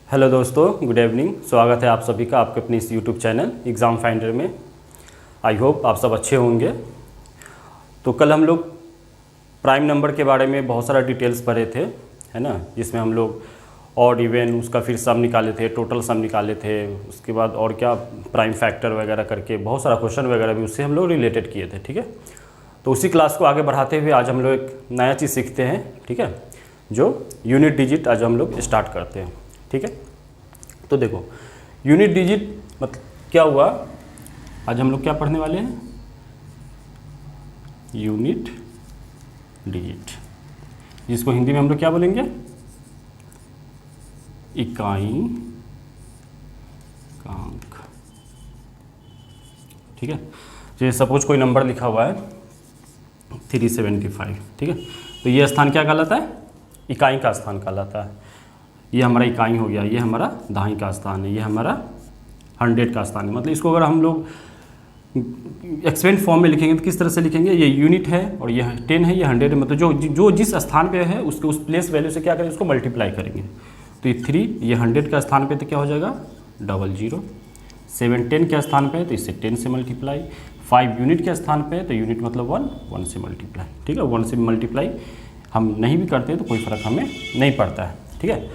Hello दोस्तों, good evening. स्वागत है आप सभी का आपके अपने इस यूट्यूब चैनल एग्ज़ाम फाइंडर में। आई होप आप सब अच्छे होंगे। तो कल हम लोग प्राइम नंबर के बारे में बहुत सारा डिटेल्स पढ़े थे, है ना, जिसमें हम लोग ऑड इवन उसका फिर सम निकाले थे, टोटल सम निकाले थे, उसके बाद और क्या प्राइम फैक्टर वगैरह करके बहुत सारा क्वेश्चन वगैरह भी उससे हम लोग रिलेटेड किए थे। ठीक है, तो उसी क्लास को आगे बढ़ाते हुए आज हम लोग एक नया चीज़ सीखते हैं। ठीक है, जो यूनिट डिजिट आज हम लोग स्टार्ट करते हैं। ठीक है, तो देखो यूनिट डिजिट मतलब क्या हुआ, आज हम लोग क्या पढ़ने वाले हैं, यूनिट डिजिट, जिसको हिंदी में हम लोग क्या बोलेंगे, इकाई अंक। ठीक है, जैसे सपोज कोई नंबर लिखा हुआ है 375। ठीक है, तो ये स्थान क्या कहलाता है, इकाई का स्थान कहलाता है। ये हमारा इकाई हो गया, ये हमारा दहाई का स्थान है, ये हमारा 100 का स्थान है। मतलब इसको अगर हम लोग एक्सपेंड फॉर्म में लिखेंगे तो किस तरह से लिखेंगे, ये यूनिट है और ये 10 है, ये 100 है। मतलब जो जिस स्थान पे है उसके उस प्लेस वैल्यू से क्या करेंगे, उसको मल्टीप्लाई करेंगे। तो ये 3, ये 100 का स्थान पे तो क्या हो जाएगा 00। 7 10 के स्थान पे है तो इससे 10 से मल्टीप्लाई। 5 यूनिट के स्थान पे है तो यूनिट मतलब 1 से मल्टीप्लाई। ठीक है, 1 से मल्टीप्लाई हम नहीं भी करते तो कोई फ़र्क हमें नहीं पड़ता है। ठीक है,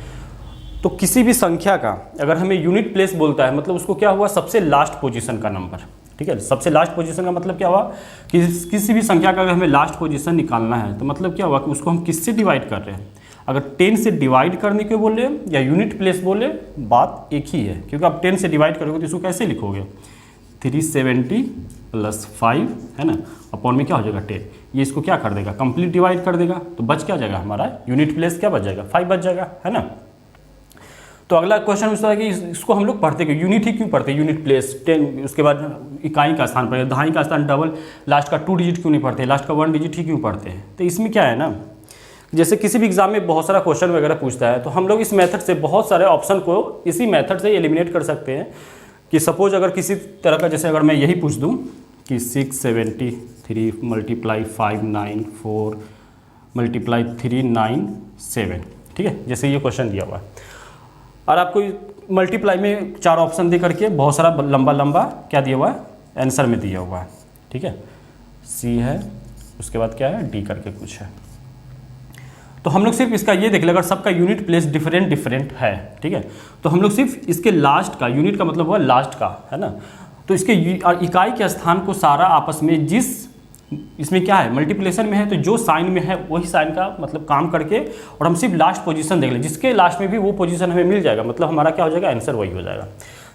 तो किसी भी संख्या का अगर हमें यूनिट प्लेस बोलता है मतलब उसको क्या हुआ, सबसे लास्ट पोजीशन का नंबर। ठीक है, सबसे लास्ट पोजीशन का मतलब क्या हुआ कि किसी भी संख्या का अगर हमें लास्ट पोजीशन निकालना है तो मतलब क्या हुआ कि उसको हम किससे डिवाइड कर रहे हैं। अगर 10 से डिवाइड करने के बोले या यूनिट प्लेस बोले, बात एक ही है, क्योंकि आप 10 से डिवाइड करोगे तो इसको कैसे लिखोगे, 370 + 5 है ना, अपॉन में क्या हो जाएगा 10। ये इसको क्या कर देगा, कंप्लीट डिवाइड कर देगा। तो बच क्या जाएगा हमारा यूनिट प्लेस, क्या बच जाएगा 5 बच जाएगा, है ना। तो अगला क्वेश्चन पूछता है कि इसको हम लोग पढ़ते क्यों, यूनिट ही क्यों पढ़ते, यूनिट प्लेस 10, उसके बाद इकाई का स्थान पढ़े, दहाई का स्थान डबल, लास्ट का 2 डिजिट क्यों नहीं पढ़ते, लास्ट का 1 डिजिट ही क्यों पढ़ते हैं। तो इसमें क्या है ना, जैसे किसी भी एग्जाम में बहुत सारा क्वेश्चन वगैरह पूछता है तो हम लोग इस मेथड से बहुत सारे ऑप्शन को इसी मेथड से एलिमिनेट कर सकते हैं। कि सपोज अगर किसी तरह का, जैसे अगर मैं यही पूछ दूँ कि 673 × 594 × 397। ठीक है, जैसे ये क्वेश्चन दिया हुआ है और आपको मल्टीप्लाई में 4 ऑप्शन दे करके बहुत सारा लंबा लंबा क्या दिया हुआ है, आंसर में दिया हुआ है। ठीक है, सी है, उसके बाद क्या है, डी करके कुछ है। तो हम लोग सिर्फ इसका ये देख ले, अगर सबका यूनिट प्लेस डिफरेंट है, ठीक है, तो हम लोग सिर्फ इसके लास्ट का, यूनिट का मतलब हुआ लास्ट का, है ना, तो इसके इकाई के स्थान को सारा आपस में जिस इसमें क्या है, मल्टीप्लिकेशन में है तो जो साइन में है वही साइन का मतलब काम करके, और हम सिर्फ लास्ट पोजीशन देख लें, जिसके लास्ट में भी वो पोजीशन हमें मिल जाएगा, मतलब हमारा क्या हो जाएगा, आंसर वही हो जाएगा।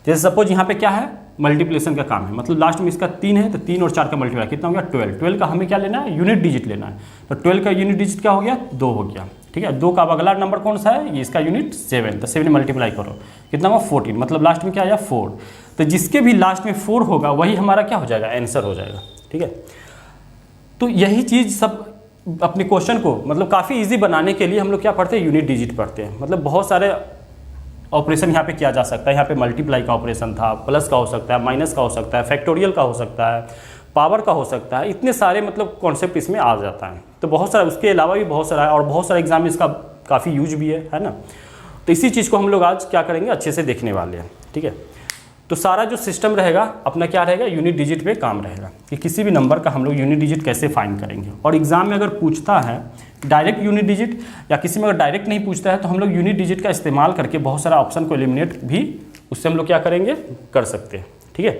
जैसे सपोज यहाँ पे क्या है, मल्टीप्लिकेशन का काम है, मतलब लास्ट में इसका 3 है तो 3 और 4 का मल्टीप्लाई कितना हो गया 12। 12 का हमें क्या लेना है, यूनिट डिजिट लेना है। तो 12 का यूनिट डिजिट क्या हो गया, 2 हो गया। ठीक है, 2 का अब अगला नंबर कौन सा है, ये इसका यूनिट 7, तो 7 मल्टीप्लाई करो कितना हुआ 14, मतलब लास्ट में क्या आया 4। तो जिसके भी लास्ट में 4 होगा वही हमारा क्या हो जाएगा, आंसर हो जाएगा। ठीक है, तो यही चीज़ सब अपने क्वेश्चन को मतलब काफ़ी इजी बनाने के लिए हम लोग क्या पढ़ते हैं, यूनिट डिजिट पढ़ते हैं। मतलब बहुत सारे ऑपरेशन यहाँ पे किया जा सकता है। यहाँ पे मल्टीप्लाई का ऑपरेशन था, प्लस का हो सकता है, माइनस का हो सकता है, फैक्टोरियल का हो सकता है, पावर का हो सकता है, इतने सारे मतलब कॉन्सेप्ट इसमें आ जाता है। तो बहुत सारा, उसके अलावा भी बहुत सारा है और बहुत सारे एग्जाम में इसका काफ़ी यूज भी है ना। तो इसी चीज़ को हम लोग आज क्या करेंगे, अच्छे से देखने वाले हैं। ठीक है, तो सारा जो सिस्टम रहेगा अपना क्या रहेगा, यूनिट डिजिट पे काम रहेगा कि किसी भी नंबर का हम लोग यूनिट डिजिट कैसे फाइंड करेंगे। और एग्जाम में अगर पूछता है डायरेक्ट यूनिट डिजिट, या किसी में अगर डायरेक्ट नहीं पूछता है तो हम लोग यूनिट डिजिट का इस्तेमाल करके बहुत सारा ऑप्शन को एलिमिनेट भी उससे हम लोग क्या करेंगे, कर सकते हैं। ठीक है,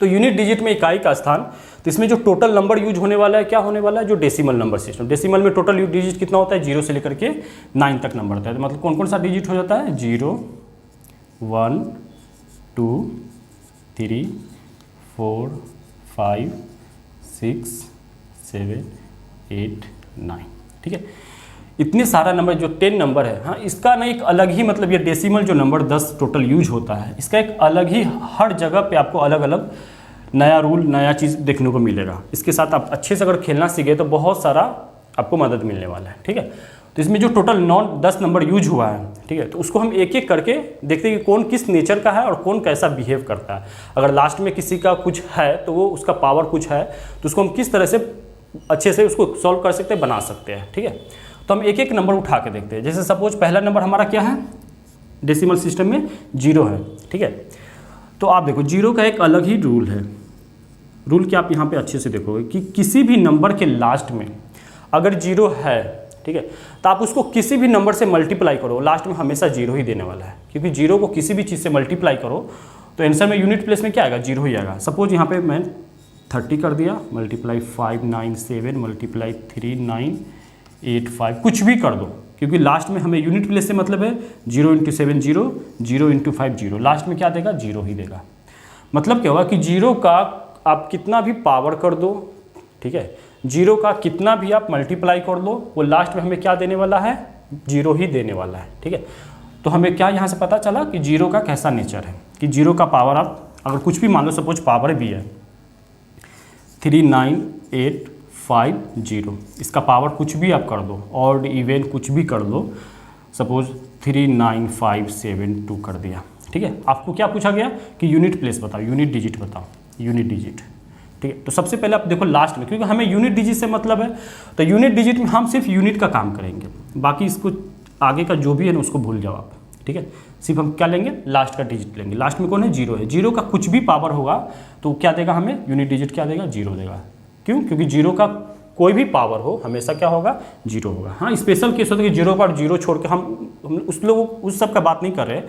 तो यूनिट डिजिट में इकाई का स्थान, तो इसमें जो टोटल नंबर यूज होने वाला है क्या होने वाला है, जो डेसिमल नंबर सिस्टम। डेसिमल में टोटल डिजिट कितना होता है, 0 से लेकर के 9 तक नंबर होता है। तो मतलब कौन कौन सा डिजिट हो जाता है, 0 1 2 3 4 5 6 7 8 9। ठीक है, इतने सारा नंबर जो 10 नंबर है, हाँ, इसका ना एक अलग ही मतलब ये डेसिमल जो नंबर 10 टोटल यूज होता है, इसका एक अलग ही हर जगह पे आपको अलग अलग नया रूल, नया चीज़ देखने को मिलेगा। इसके साथ आप अच्छे से अगर खेलना सीखे तो बहुत सारा आपको मदद मिलने वाला है। ठीक है, तो इसमें जो टोटल 9-10 नंबर यूज हुआ है, ठीक है, तो उसको हम एक एक करके देखते हैं कि कौन किस नेचर का है और कौन कैसा बिहेव करता है। अगर लास्ट में किसी का कुछ है तो वो उसका पावर कुछ है, तो उसको हम किस तरह से अच्छे से उसको सॉल्व कर सकते हैं, बना सकते हैं। ठीक है, तो हम एक एक नंबर उठा के देखते हैं। जैसे सपोज पहला नंबर हमारा क्या है डेसिमल सिस्टम में 0 है, ठीक है। तो आप देखो 0 का एक अलग ही रूल है। रूल क्या, आप यहाँ पे अच्छे से देखोगे कि किसी भी नंबर के लास्ट में अगर 0 है, ठीक है, तो आप उसको किसी भी नंबर से मल्टीप्लाई करो, लास्ट में हमेशा 0 ही देने वाला है, क्योंकि 0 को किसी भी चीज़ से मल्टीप्लाई करो तो आंसर में यूनिट प्लेस में क्या आएगा, 0 ही आएगा। सपोज यहाँ पे मैं 30 कर दिया, मल्टीप्लाई 597 मल्टीप्लाई 3985, कुछ भी कर दो, क्योंकि लास्ट में हमें यूनिट प्लेस से मतलब है 0 × 7 0, 0 × 5 0, लास्ट में क्या देगा, 0 ही देगा। मतलब क्या होगा कि 0 का आप कितना भी पावर कर दो, ठीक है, 0 का कितना भी आप मल्टीप्लाई कर लो, वो लास्ट में हमें क्या देने वाला है, 0 ही देने वाला है, ठीक है। तो हमें क्या यहाँ से पता चला कि 0 का कैसा नेचर है, कि 0 का पावर आप अगर कुछ भी मान लो, सपोज पावर भी है 39850, इसका पावर कुछ भी आप कर दो, ऑड इवन कुछ भी कर दो, सपोज 39572 कर दिया, ठीक है। आपको क्या पूछा गया कि यूनिट प्लेस बताओ, यूनिट डिजिट बताओ, यूनिट डिजिट, ठीक है। तो सबसे पहले आप देखो लास्ट में, क्योंकि हमें यूनिट डिजिट से मतलब है, तो यूनिट डिजिट में हम सिर्फ यूनिट का काम करेंगे, बाकी इसको आगे का जो भी है ना उसको भूल जाओ आप, ठीक है। सिर्फ हम क्या लेंगे, लास्ट का डिजिट लेंगे। लास्ट में कौन है, 0 है। 0 का कुछ भी पावर होगा तो क्या देगा हमें, यूनिट डिजिट क्या देगा, 0 देगा। क्यों, क्योंकि 0 का कोई भी पावर हो हमेशा क्या होगा, 0 होगा। हाँ, स्पेशल केस होता है कि 0 पर 0 छोड़ के हम उस सब का बात नहीं कर रहे हैं,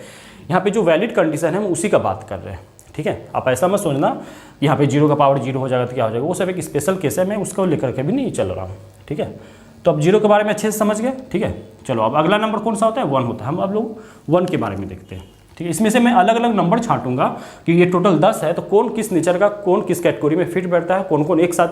यहाँ पे जो वैलिड कंडीशन है हम उसी का बात कर रहे हैं, ठीक है। आप ऐसा मत सोचना यहाँ पे 0 का पावर 0 हो जाएगा तो क्या हो जाएगा, वो सब एक स्पेशल केस है, मैं उसको लेकर के भी नहीं चल रहा हूँ, ठीक है। तो अब 0 के बारे में अच्छे से समझ गए, ठीक है। चलो अब अगला नंबर कौन सा होता है, 1 होता है। हम अब लोग 1 के बारे में देखते हैं, ठीक है। इसमें से मैं अलग अलग नंबर छांटूंगा कि ये टोटल 10 है, तो कौन किस नेचर का, कौन किस कैटेगरी में फिट बैठता है, कौन कौन एक साथ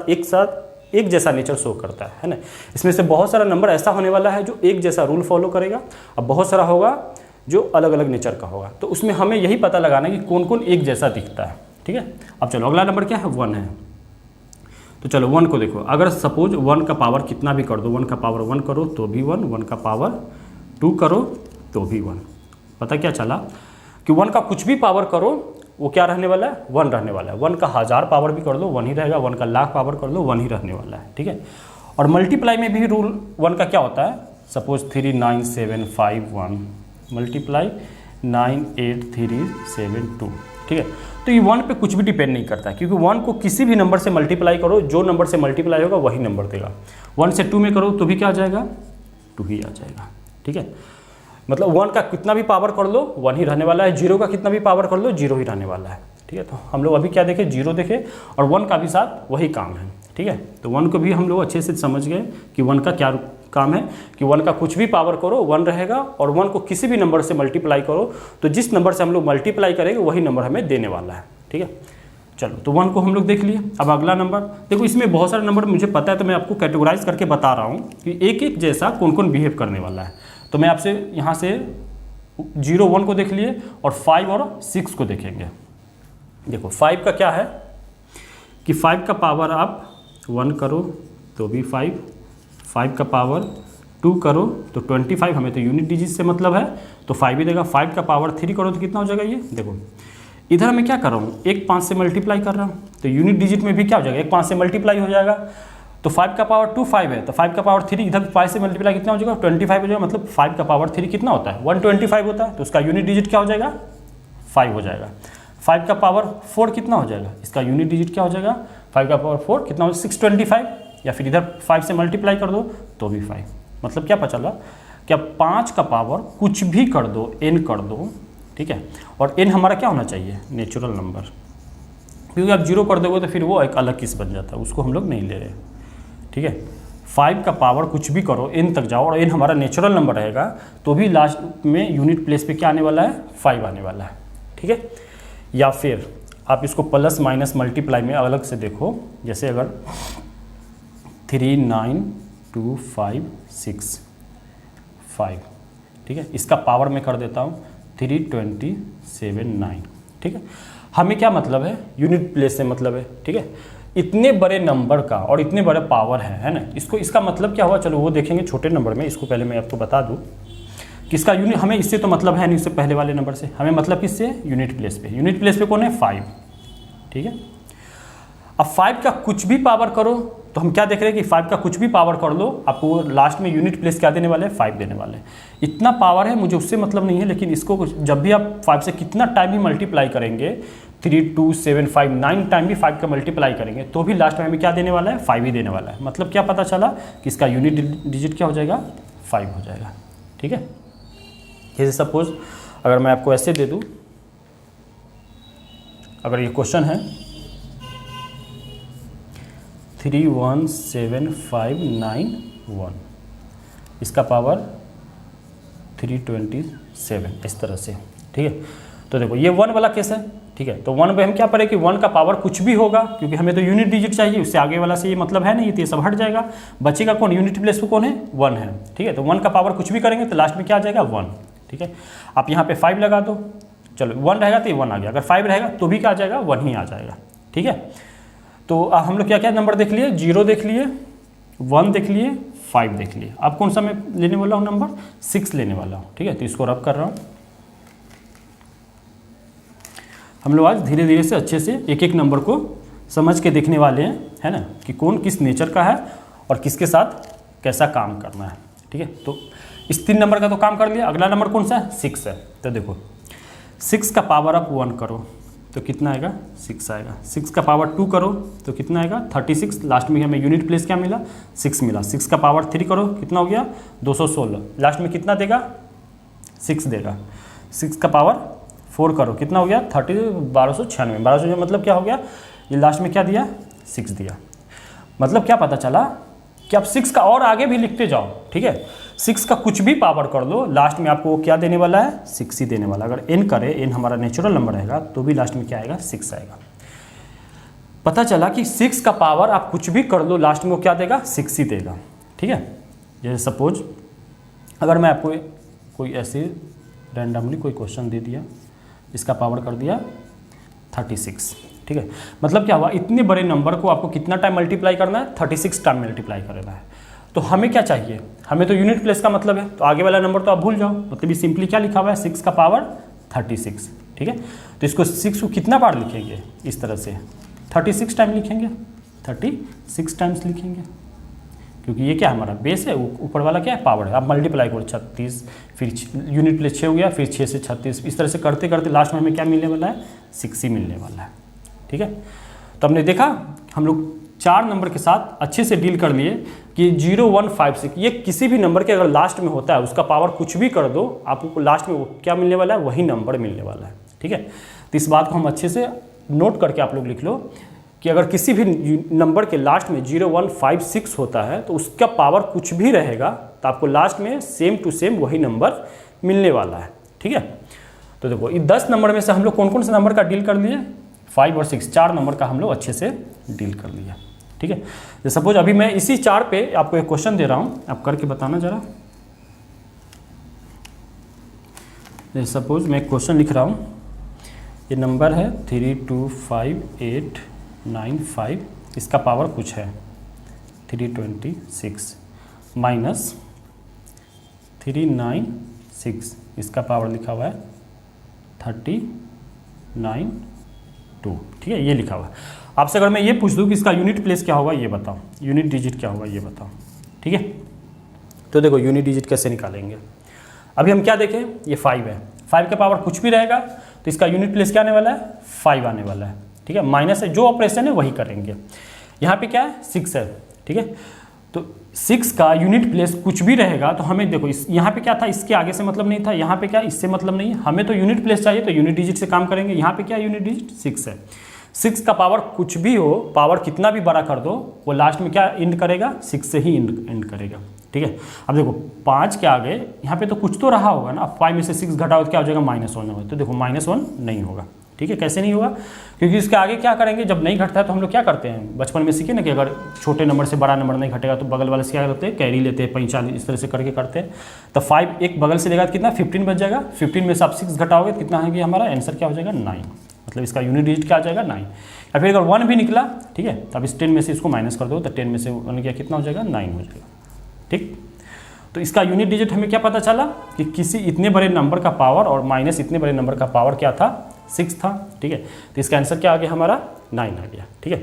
एक जैसा नेचर शो करता है ना। इसमें से बहुत सारा नंबर ऐसा होने वाला है जो एक जैसा रूल फॉलो करेगा, अब बहुत सारा होगा जो अलग अलग नेचर का होगा। तो उसमें हमें यही पता लगाना है कि कौन कौन एक जैसा दिखता है, ठीक है। अब चलो अगला नंबर क्या है, 1 है। तो चलो 1 को देखो, अगर सपोज 1 का पावर कितना भी कर दो, 1 का पावर 1 करो तो भी 1, 1 का पावर 2 करो तो भी 1। पता क्या चला कि 1 का कुछ भी पावर करो वो क्या रहने वाला है, 1 रहने वाला है। 1 का 1000 पावर भी कर दो 1 ही रहेगा, 1 का लाख पावर कर दो 1 ही रहने वाला है, ठीक है। और मल्टीप्लाई में भी रूल 1 का क्या होता है, सपोज 39751 मल्टीप्लाई 98372, ठीक है। तो ये 1 पे कुछ भी डिपेंड नहीं करता है, क्योंकि 1 को किसी भी नंबर से मल्टीप्लाई करो, जो नंबर से मल्टीप्लाई होगा वही नंबर देगा। 1 से 2 में करो तो भी क्या आ जाएगा, 2 ही आ जाएगा, ठीक है। मतलब 1 का कितना भी पावर कर लो 1 ही रहने वाला है, 0 का कितना भी पावर कर लो 0 ही रहने वाला है, ठीक है। तो हम लोग अभी क्या देखे, 0 देखे और 1 का भी साथ वही काम है, ठीक है। तो 1 को भी हम लोग अच्छे से समझ गए कि 1 का क्या काम है, कि 1 का कुछ भी पावर करो 1 रहेगा, और 1 को किसी भी नंबर से मल्टीप्लाई करो तो जिस नंबर से हम लोग मल्टीप्लाई करेंगे वही नंबर हमें देने वाला है, ठीक है। चलो तो 1 को हम लोग देख लिए। अब अगला नंबर देखो, इसमें बहुत सारे नंबर मुझे पता है तो मैं आपको कैटेगराइज करके बता रहा हूँ कि एक एक जैसा कौन कौन बिहेव करने वाला है। तो मैं आपसे यहाँ से 0 1 को देख लिए और 5 और 6 को देखेंगे। देखो 5 का क्या है कि 5 का पावर आप 1 करो तो भी 5, 5 का पावर 2 करो तो 25, हमें तो यूनिट डिजिट से मतलब है तो 5 ही देगा। 5 का पावर 3 करो तो कितना हो जाएगा, ये देखो इधर मैं क्या कर रहा हूँ, 1 5 से मल्टीप्लाई कर रहा हूँ, तो यूनिट डिजिट में भी क्या हो जाएगा, 1 5 से मल्टीप्लाई हो जाएगा। तो 5 का पावर 2 5 है, तो 5 का पावर 3 इधर 5 से मल्टीप्लाई कितना हो जाएगा, 25 हो जाएगा। मतलब 5 का पावर 3 कितना होता है, 125 होता है, तो उसका यूनिट डिजिट क्या हो जाएगा, 5 हो जाएगा। 5 का पावर 4 कितना हो जाएगा, इसका यूनिट डिजिट क्या हो जाएगा, 5 का पावर 4 कितना हो, 625, या फिर इधर 5 से मल्टीप्लाई कर दो तो भी 5। मतलब क्या पता चला कि अब 5 का पावर कुछ भी कर दो, n कर दो, ठीक है। और n हमारा क्या होना चाहिए, नेचुरल नंबर, क्योंकि आप 0 कर दोगे तो फिर वो एक अलग किस बन जाता है, उसको हम लोग नहीं ले रहे, ठीक है। 5 का पावर कुछ भी करो n तक जाओ और n हमारा नेचुरल नंबर रहेगा तो भी लास्ट में यूनिट प्लेस पे क्या आने वाला है, 5 आने वाला है, ठीक है। या फिर आप इसको प्लस माइनस मल्टीप्लाई में अलग से देखो, जैसे अगर 39256 ठीक है, इसका पावर मैं कर देता हूँ 3279, ठीक है। हमें क्या मतलब है, यूनिट प्लेस से मतलब है, ठीक है। इतने बड़े नंबर का और इतने बड़े पावर है ना, इसको इसका मतलब क्या हुआ, चलो वो देखेंगे छोटे नंबर में। इसको पहले मैं आपको बता दूँ कि इसका यूनिट, हमें इससे तो मतलब है नहीं, इससे पहले वाले नंबर से हमें मतलब किससे, यूनिट प्लेस पे। यूनिट प्लेस पे कौन है, 5, ठीक है। अब 5 का कुछ भी पावर करो तो हम क्या देख रहे हैं कि 5 का कुछ भी पावर कर लो, आपको लास्ट में यूनिट प्लेस क्या देने वाले हैं, 5 देने वाले हैं। इतना पावर है, मुझे उससे मतलब नहीं है, लेकिन इसको जब भी आप 5 से कितना टाइम भी मल्टीप्लाई करेंगे, 3, 2, 7, 5, 9 टाइम भी 5 का मल्टीप्लाई करेंगे तो भी लास्ट में हमें क्या देने वाला है, 5 ही देने वाला है। मतलब क्या पता चला कि इसका यूनिट डिजिट क्या हो जाएगा, 5 हो जाएगा। ठीक है, जैसे सपोज अगर मैं आपको ऐसे दे दूँ, अगर ये क्वेश्चन है 31759 इसका पावर 327 इस तरह से। ठीक है, तो देखो ये 1 वाला केस है। ठीक है, तो 1 पे हम क्या पढ़े कि 1 का पावर कुछ भी होगा, क्योंकि हमें तो यूनिट डिजिट चाहिए, उससे आगे वाला से ये मतलब है नहीं, तो ये सब हट जाएगा। बचेगा कौन, यूनिट प्लेस पे कौन है, 1 है। ठीक है, तो 1 का पावर कुछ भी करेंगे तो लास्ट में क्या आ जाएगा, 1। ठीक है, आप यहाँ पे 5 लगा दो, चलो 1 रहेगा तो ये 1 आ गया, अगर 5 रहेगा तो भी क्या आ जाएगा, 1 ही आ जाएगा। ठीक है, तो हम लोग क्या क्या नंबर देख लिए, 0 देख लिए, 1 देख लिए, 5 देख लिए। अब कौन सा मैं लेने वाला हूँ नंबर, 6 लेने वाला हूँ। ठीक है, तो इसको रब कर रहा हूँ। हम लोग आज धीरे धीरे से अच्छे से एक एक नंबर को समझ के देखने वाले हैं, है ना, कि कौन किस नेचर का है और किसके साथ कैसा काम करना है। ठीक है, तो इस 3 नंबर का तो काम कर लिया। अगला नंबर कौन सा है, 6 है। तो देखो 6 का पावर आप 1 करो तो कितना आएगा, 6 आएगा। 6 का पावर 2 करो तो कितना आएगा, 36। लास्ट में हमें यूनिट प्लेस क्या मिला, 6 मिला। 6 का पावर 3 करो कितना हो गया, 216। लास्ट में कितना देगा, 6 देगा। 6 का पावर 4 करो कितना हो गया, 1296। 1296 मतलब क्या हो गया, ये लास्ट में क्या दिया, 6 दिया। मतलब क्या पता चला कि आप 6 का और आगे भी लिखते जाओ। ठीक है, 6 का कुछ भी पावर कर लो, लास्ट में आपको क्या देने वाला है, 6 ही देने वाला। अगर n करे, n हमारा नेचुरल नंबर रहेगा तो भी लास्ट में क्या आएगा, 6 आएगा। पता चला कि 6 का पावर आप कुछ भी कर लो, लास्ट में वो क्या देगा, 6 ही देगा। ठीक है, जैसे सपोज अगर मैं आपको कोई ऐसे रैंडमली कोई क्वेश्चन दे दिया, इसका पावर कर दिया 36। ठीक है, मतलब क्या हुआ, इतने बड़े नंबर को आपको कितना टाइम मल्टीप्लाई करना है, 36 टाइम मल्टीप्लाई करना है। तो हमें क्या चाहिए, हमें तो यूनिट प्लेस का मतलब है, तो आगे वाला नंबर तो आप भूल जाओ। मतलब ये सिंपली क्या लिखा हुआ है, 6 का पावर 36। ठीक है, तो इसको 6 को कितना बार लिखेंगे, इस तरह से 36 टाइम लिखेंगे, 36 टाइम्स लिखेंगे, क्योंकि ये क्या हमारा बेस है, ऊपर वाला क्या है, पावर है। आप मल्टीप्लाई करो 36, फिर यूनिट प्लेस 6 हो गया, फिर 6 से 36, इस तरह से करते करते लास्ट में हमें क्या मिलने वाला है, 6 ही मिलने वाला है। ठीक है, तो हमने देखा हम लोग 4 नंबर के साथ अच्छे से डील कर लिए कि 0, 1, 5, 6 ये किसी भी नंबर के अगर लास्ट में होता है, उसका पावर कुछ भी कर दो, आपको लास्ट में वो क्या मिलने वाला है, वही नंबर मिलने वाला है। ठीक है, तो इस बात को हम अच्छे से नोट करके आप लोग लिख लो कि अगर किसी भी नंबर के लास्ट में 0, 1, 5, 6 होता है तो उसका पावर कुछ भी रहेगा तो आपको लास्ट में सेम टू सेम वही नंबर मिलने वाला है। ठीक है, तो देखो ये 10 नंबर में से हम लोग कौन कौन से नंबर का डील कर लिए, 5 और 6, 4 नंबर का हम लोग अच्छे से डील कर लिया। ठीक है, तो सपोज अभी मैं इसी 4 पे आपको एक क्वेश्चन दे रहा हूँ, आप करके बताना जरा। सपोज मैं एक क्वेश्चन लिख रहा हूँ, ये नंबर है 325895, इसका पावर कुछ है 326 माइनस 396, इसका पावर लिखा हुआ है 392। ठीक है, ये लिखा हुआ है। आपसे अगर मैं ये पूछ दूँ कि इसका यूनिट प्लेस क्या होगा, ये बताओ, यूनिट डिजिट क्या होगा, ये बताओ। ठीक है, तो देखो यूनिट डिजिट कैसे निकालेंगे। अभी हम क्या देखें, ये 5 है, 5 का पावर कुछ भी रहेगा तो इसका यूनिट प्लेस क्या आने वाला है, 5 आने वाला है। ठीक है, माइनस है, जो ऑपरेशन है वही करेंगे। यहाँ पे क्या है, 6 है। ठीक है, तो 6 का यूनिट प्लेस कुछ भी रहेगा तो हमें देखो यहाँ पे क्या था, इसके आगे से मतलब नहीं था, यहाँ पे क्या, इससे मतलब नहीं है, हमें तो यूनिट प्लेस चाहिए तो यूनिट डिजिट से काम करेंगे। यहाँ पे क्या यूनिट डिजिट 6 है। 6 का पावर कुछ भी हो, पावर कितना भी बड़ा कर दो, वो लास्ट में क्या एंड करेगा, 6 से ही एंड करेगा। ठीक है, अब देखो 5 के आगे यहाँ पे तो कुछ तो रहा होगा ना, अब 5 में से 6 घटाओ तो क्या हो जाएगा, -1 होगा। तो देखो -1 नहीं होगा। ठीक है, कैसे नहीं होगा, क्योंकि इसके आगे क्या करेंगे, जब नहीं घटता है तो हम लोग क्या करते हैं, बचपन में सीखे ना कि अगर छोटे नंबर से बड़ा नंबर नहीं घटेगा तो बगल वाले से क्या करते हैं, कैरी लेते हैं, 45 इस तरह से करके करते हैं। तो 5 एक बगल से लेगा तो कितना, 15 बच जाएगा। 15 में से आप 6 घटाओगे तो कितना है कि हमारा आंसर क्या हो जाएगा, 9। मतलब इसका यूनिट डिजिट क्या आ जाएगा, 9। या फिर अगर 1 भी निकला, ठीक है, तो अब इस 10 में से इसको माइनस कर दो तो 10 में से 1 क्या कितना हो जाएगा, 9 हो जाएगा। ठीक, तो इसका यूनिट डिजिट हमें क्या पता चला कि किसी इतने बड़े नंबर का पावर और माइनस इतने बड़े नंबर का पावर क्या था, 6 था। ठीक है, तो इसका आंसर क्या आ गया हमारा, 9 आ गया। ठीक है,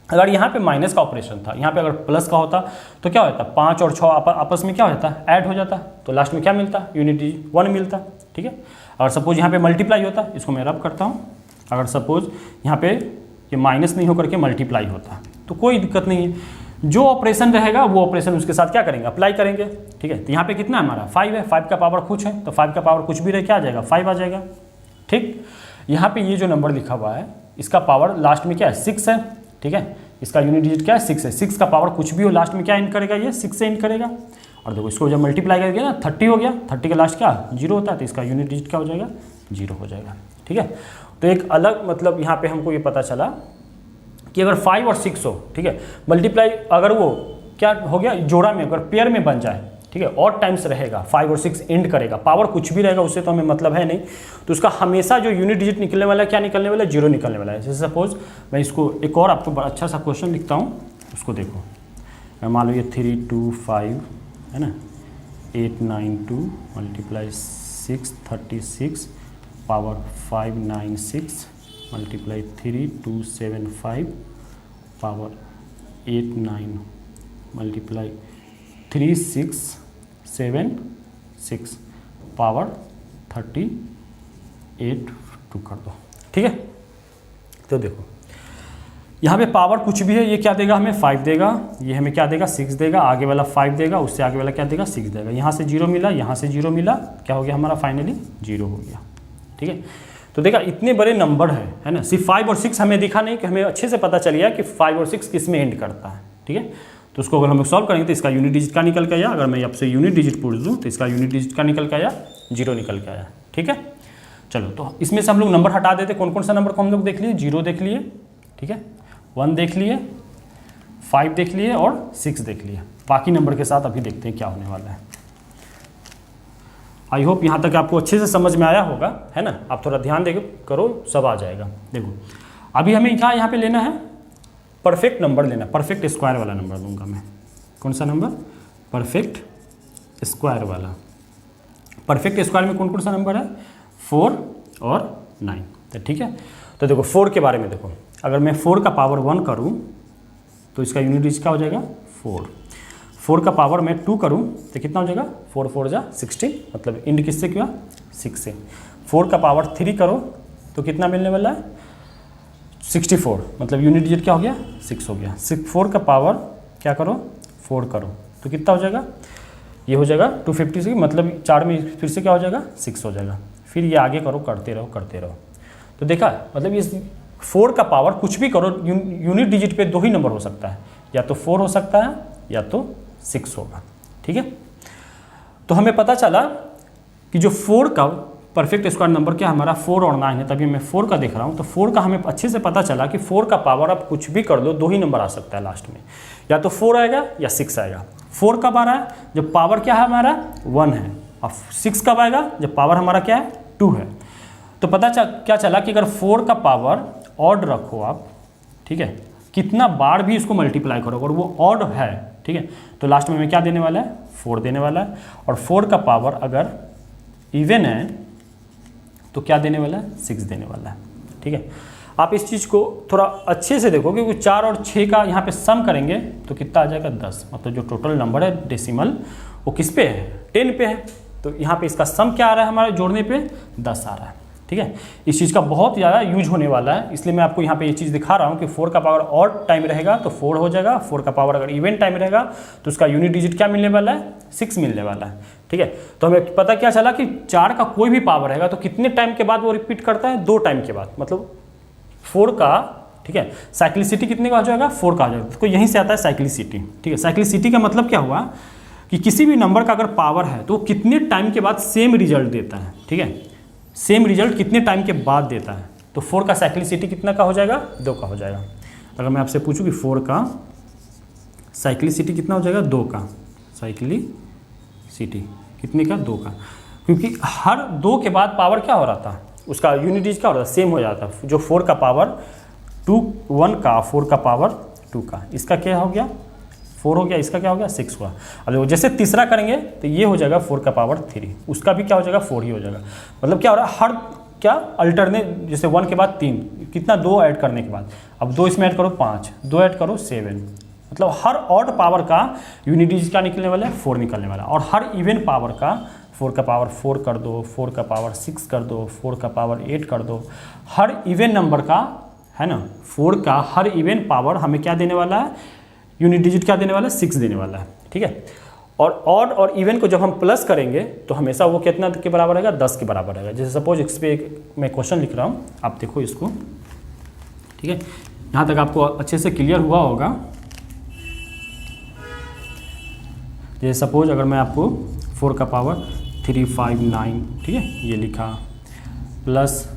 अगर यहाँ पे माइनस का ऑपरेशन था, यहाँ पे अगर प्लस का होता तो क्या होता, 5 और 6 आपस में क्या हो जाता, ऐड हो जाता, तो लास्ट में क्या मिलता, यूनिट डिजिट 1 मिलता, ठीक है। अगर सपोज यहाँ पे मल्टीप्लाई होता, इसको मैं रब करता हूँ, अगर सपोज यहाँ पे ये माइनस नहीं होकर के मल्टीप्लाई होता तो कोई दिक्कत नहीं है, जो ऑपरेशन रहेगा वो ऑपरेशन उसके साथ क्या करेंगे, अप्लाई करेंगे, ठीक है। तो यहाँ पे कितना हमारा 5 है, 5 का पावर कुछ है तो 5 का पावर कुछ भी रहे क्या आ जाएगा, 5 आ जाएगा, ठीक। यहाँ पे ये जो नंबर लिखा हुआ है इसका पावर लास्ट में क्या है, 6 है, ठीक है। इसका यूनिट डिजिट क्या है, 6 है, 6 का पावर कुछ भी हो लास्ट में क्या इंड करेगा, ये 6 से इंड करेगा। और देखो इसको जब मल्टीप्लाई करके ना 30 हो गया, 30 का लास्ट क्या 0 होता है, तो इसका यूनिट डिजिट क्या हो जाएगा, 0 हो जाएगा, ठीक है। तो एक अलग मतलब यहाँ पे हमको ये पता चला कि अगर 5 और 6 हो, ठीक है, मल्टीप्लाई अगर वो क्या हो गया जोड़ा में, अगर पेयर में बन जाए, ठीक है, और टाइम्स रहेगा, 5 और 6 एंड करेगा, पावर कुछ भी रहेगा उससे तो हमें मतलब है नहीं, तो उसका हमेशा जो यूनिट डिजिट निकलने वाला है क्या निकलने वाला है, 0 निकलने वाला है। जैसे सपोज मैं इसको एक और आपको बड़ा अच्छा सा क्वेश्चन लिखता हूँ, उसको देखो, मैं मान लो ये 3 2 5 है ना, 8 9 2 multiply 6 36 power 5 9 6 multiply 3 2 7 5 power 8 9 multiply 3 6 7 6 power 38 two कर दो, ठीक है। तो देखो यहाँ पे पावर कुछ भी है, ये क्या देगा हमें 5 देगा, ये हमें क्या देगा 6 देगा, आगे वाला 5 देगा, उससे आगे वाला क्या देगा 6 देगा, यहाँ से 0 मिला, यहाँ से 0 मिला, क्या हो गया हमारा फाइनली 0 हो गया, ठीक है। तो देखा इतने बड़े नंबर है ना, सिर्फ 5 और 6 हमें दिखा नहीं कि हमें अच्छे से पता चल गया कि 5 और 6 किस में एंड करता है, ठीक है। तो उसको अगर हम लोग सॉल्व करेंगे तो इसका यूनिट डिजिट का निकल के आया, अगर मैं आपसे यूनिट डिजिट पूछ दूँ तो इसका यूनिट डिजिट का निकल के आया, 0 निकल के आया, ठीक है। चलो तो इसमें से हम लोग नंबर हटा देते, कौन कौन सा नंबर को हम लोग देख लिए, 0 देख लिए, ठीक है, 1 देख लिए, 5 देख लिए और 6 देख लिए। बाकी नंबर के साथ अभी देखते हैं क्या होने वाला है। आई होप यहाँ तक आपको अच्छे से समझ में आया होगा, है ना। आप थोड़ा ध्यान दे करो, सब आ जाएगा। देखो अभी हमें क्या यहाँ पे लेना है, परफेक्ट नंबर लेना, परफेक्ट स्क्वायर वाला नंबर दूंगा मैं। कौन सा नंबर, परफेक्ट स्क्वायर वाला। परफेक्ट स्क्वायर में कौन कौन सा नंबर है, 4 और 9, तो ठीक है। तो देखो 4 के बारे में देखो, अगर मैं 4 का पावर 1 करूँ तो इसका यूनिट डिजिट क्या हो जाएगा 4। 4 का पावर मैं 2 करूँ तो कितना हो जाएगा 4 4 जा 16, मतलब इंड किससे किया 6 से। 4 का पावर 3 करो तो कितना मिलने वाला है 64, मतलब यूनिट डिजिट क्या हो गया 6 हो गया। 4 का पावर क्या करो 4 करो तो कितना हो जाएगा, ये हो जाएगा 256, मतलब 4 में फिर से क्या हो जाएगा 6 हो जाएगा। फिर ये आगे करो, करते रहो करते रहो। तो देखा मतलब इस 4 का पावर कुछ भी करो, यूनिट डिजिट पे 2 ही नंबर हो सकता है, या तो 4 हो सकता है या तो 6 होगा, ठीक है। तो हमें पता चला कि जो 4 का परफेक्ट स्क्वायर नंबर क्या हमारा 4 और 9 है, तभी मैं 4 का देख रहा हूँ। तो 4 का हमें अच्छे से पता चला कि 4 का पावर आप कुछ भी कर दो 2 ही नंबर आ सकता है लास्ट में, या तो 4 आएगा या 6 आएगा। 4 कब आ रहा है जब पावर क्या है हमारा 1 है, और 6 कब आएगा जब पावर हमारा क्या है 2 है। तो पता क्या चला कि अगर 4 का पावर ऑड रखो आप, ठीक है, कितना बार भी इसको मल्टीप्लाई करो और वो ऑड है, ठीक है, तो लास्ट में हमें क्या देने वाला है 4 देने वाला है। और 4 का पावर अगर इवन है तो क्या देने वाला है 6 देने वाला है, ठीक है। आप इस चीज़ को थोड़ा अच्छे से देखो क्योंकि 4 और 6 का यहाँ पे सम करेंगे तो कितना आ जाएगा 10, मतलब जो टोटल नंबर है डेसिमल वो किस पे है 10 पे है। तो यहाँ पे इसका सम क्या आ रहा है हमारे जोड़ने पे 10 आ रहा है, ठीक है। इस चीज़ का बहुत ज़्यादा यूज होने वाला है, इसलिए मैं आपको यहाँ पे ये चीज़ दिखा रहा हूँ कि 4 का पावर ऑड टाइम रहेगा तो 4 हो जाएगा, 4 का पावर अगर इवन टाइम रहेगा तो उसका यूनिट डिजिट क्या मिलने वाला है 6 मिलने वाला है, ठीक है। तो हमें पता क्या चला कि 4 का कोई भी पावर रहेगा तो कितने टाइम के बाद वो रिपीट करता है 2 टाइम के बाद, मतलब 4 का, ठीक है, साइक्लिसिटी कितने का हो जाएगा 4 का हो जाएगा। तो यहीं से आता है साइक्लिसिटी, ठीक है। साइक्लिसिटी का मतलब क्या हुआ कि किसी भी नंबर का अगर पावर है तो वो कितने टाइम के बाद सेम रिजल्ट देता है, ठीक है, सेम रिजल्ट कितने टाइम के बाद देता है। तो 4 का साइक्लिसिटी कितना का हो जाएगा 2 का हो जाएगा। अगर मैं आपसे पूछूं कि 4 का साइक्लिसिटी कितना हो जाएगा 2 का, साइक्लिसिटी कितने का 2 का, क्योंकि हर 2 के बाद पावर क्या हो रहा था उसका यूनिट डिजिट क्या हो रहा था सेम हो जाता। जो 4 का पावर 2 1 का 4 का पावर 2 का, इसका क्या हो गया 4 हो गया, इसका क्या हो गया 6 हुआ। अब जैसे तीसरा करेंगे तो ये हो जाएगा 4 का पावर 3, उसका भी क्या हो जाएगा 4 ही हो जाएगा। मतलब क्या हो रहा है हर क्या अल्टरनेट, जैसे 1 के बाद 3 कितना 2 ऐड करने के बाद, अब 2 इसमें ऐड करो 5, 2 ऐड करो 7, मतलब हर ऑड पावर का यूनिट डिजिट क्या निकलने वाला है 4 निकलने वाला, और हर इवन पावर का 4 का पावर 4 कर दो, 4 का पावर 6 कर दो, 4 का पावर 8 कर दो, हर इवन नंबर का है ना 4 का हर इवन पावर हमें क्या देने वाला है, यूनिट डिजिट क्या देने वाला है 6 देने वाला है, ठीक है। और ऑड और इवन को जब हम प्लस करेंगे तो हमेशा वो कितना के बराबर रहेगा, 10 के बराबर रहेगा। जैसे सपोज इस पर मैं क्वेश्चन लिख रहा हूँ, आप देखो इसको, ठीक है, यहाँ तक आपको अच्छे से क्लियर हुआ होगा। जैसे सपोज अगर मैं आपको 4 का पावर 359, ठीक है, ये लिखा, प्लस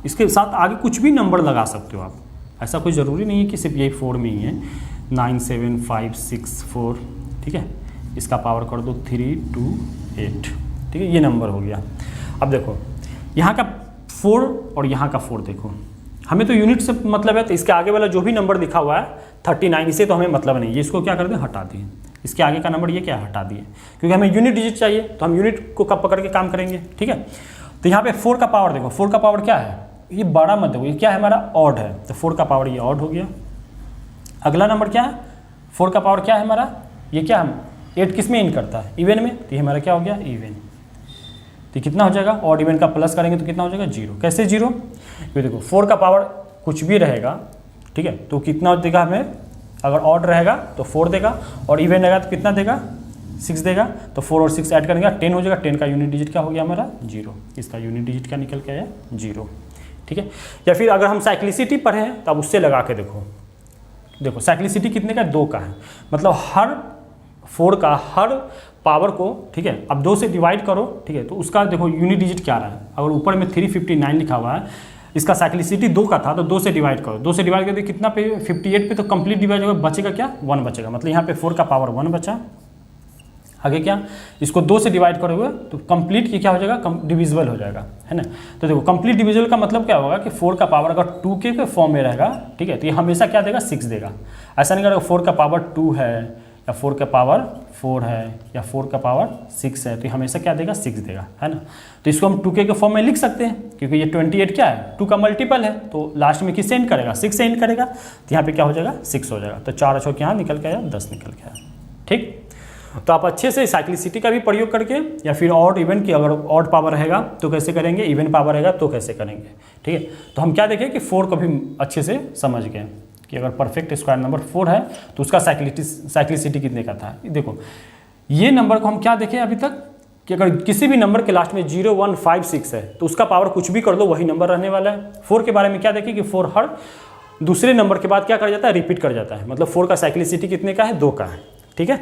इसके साथ आगे कुछ भी नंबर लगा सकते हो आप, ऐसा कोई ज़रूरी नहीं है कि सिर्फ यही 4 में ही है, 97564, ठीक है, इसका पावर कर दो 328, ठीक है, ये नंबर हो गया। अब देखो यहाँ का 4 और यहाँ का 4 देखो, हमें तो यूनिट से मतलब है, तो इसके आगे वाला जो भी नंबर लिखा हुआ है 39, इसे तो हमें मतलब नहीं है, इसको क्या कर दें, हटा दिए, इसके आगे का नंबर ये क्या हटा दिए, क्योंकि हमें यूनिट डिजिट चाहिए, तो हम यूनिट को कब पकड़ के काम करेंगे, ठीक है। तो यहाँ पे 4 का पावर देखो, 4 का पावर क्या है, ये बड़ा मत देखो, ये क्या है हमारा ऑड है, तो 4 का पावर ये ऑड हो गया। अगला नंबर क्या है, 4 का पावर क्या है हमारा, ये क्या है 8 किस में इन करता है, इवन में, तो ये हमारा क्या हो गया इवन, तो कितना हो जाएगा, ऑड इवन का प्लस करेंगे तो कितना हो जाएगा 0। कैसे 0, ये देखो 4 का पावर कुछ भी रहेगा, ठीक है, तो कितना देगा हमें, अगर ऑड रहेगा तो 4 देगा, और इवन रहेगा तो कितना देगा 6 देगा, तो 4 और 6 ऐड करेंगे 10 हो जाएगा, 10 का यूनिट डिजिट क्या हो गया हमारा 0, इसका यूनिट डिजिट क्या निकल के आया 0, ठीक है। या फिर अगर हम साइक्लिसिटी पढ़े हैं तो अब उससे लगा के देखो, देखो साइक्लिसिटी कितने का 2 का है, मतलब हर 4 का हर पावर को, ठीक है, अब 2 से डिवाइड करो, ठीक है, तो उसका देखो यूनिट डिजिट क्या रहा है, अगर ऊपर में 359 लिखा हुआ है, इसका साइक्लिसिटी 2 का था, तो 2 से डिवाइड करो, 2 से डिवाइड करके कितना पे 58 पे तो कंप्लीट डिवाइड होगा, बचेगा क्या 1 बचेगा, मतलब यहाँ पे 4 का पावर 1 बचा। आगे क्या, इसको 2 से डिवाइड करोगे तो कंप्लीट ये क्या हो जाएगा, डिविजिबल हो जाएगा, है ना। तो देखो कंप्लीट डिविजिबल का मतलब क्या होगा कि 4 का पावर अगर 2 के फॉर्म में रहेगा, ठीक है, तो ये हमेशा क्या देगा 6 देगा, ऐसा नहीं करेगा 4 का पावर 2 है या 4 का पावर 4 है या 4 का पावर 6 है, तो ये हमेशा क्या देगा 6 देगा, है ना। तो इसको हम 2k के फॉर्म में लिख सकते हैं, क्योंकि ये 28 क्या है 2 का मल्टीपल है, तो लास्ट में किससे एंड करेगा 6 से एंड करेगा, तो यहाँ पे क्या हो जाएगा 6 हो जाएगा, तो 4 अक्षर यहाँ निकल के आया 10 निकल के आया, ठीक। तो आप अच्छे से साइक्लिसिटी का भी प्रयोग करके, या फिर ऑड इवन की अगर ऑड पावर रहेगा तो कैसे करेंगे, इवन पावर रहेगा तो कैसे करेंगे, ठीक है। तो हम क्या देखें कि 4 को भी अच्छे से समझ गए कि अगर परफेक्ट स्क्वायर नंबर 4 है तो उसका साइक्लिसिटी कितने का था। देखो ये नंबर को हम क्या देखें अभी तक कि अगर किसी भी नंबर के लास्ट में 0, 1, 5, 6 है तो उसका पावर कुछ भी कर दो वही नंबर रहने वाला है। 4 के बारे में क्या देखें कि 4 हर दूसरे नंबर के बाद क्या कर जाता है, रिपीट कर जाता है, मतलब 4 का साइक्लिसिटी कितने का है 2 का है, ठीक है।